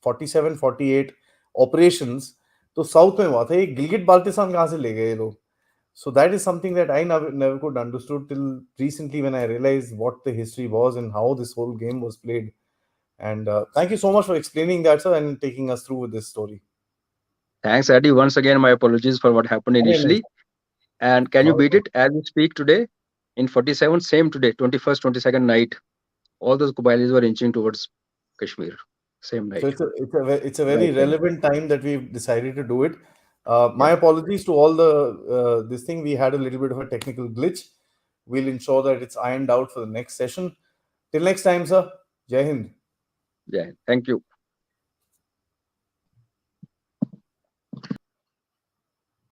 47, 48 operations तो south में हुआ था ये गिलगिट बाल्टिस्तान कहाँ से ले गए ये लोग so that is something that I never could understood till recently when I realized what the history was and how this whole game was played. And thank you so much for explaining that, sir, and taking us through with this story. Thanks, Adi. Once again, my apologies for what happened No, no, initially. And can you not at beat all. it as we speak today? In 47, same today, 21st, 22nd night, all those Qubailis were inching towards Kashmir. Same So night. it's a Right very time. relevant time that we've decided to do it. My Yeah. apologies to all the this thing. We had a little bit of a technical glitch. We'll ensure that it's ironed out for the next session. Till next time, sir. Jai Hind. Yeah. Thank you.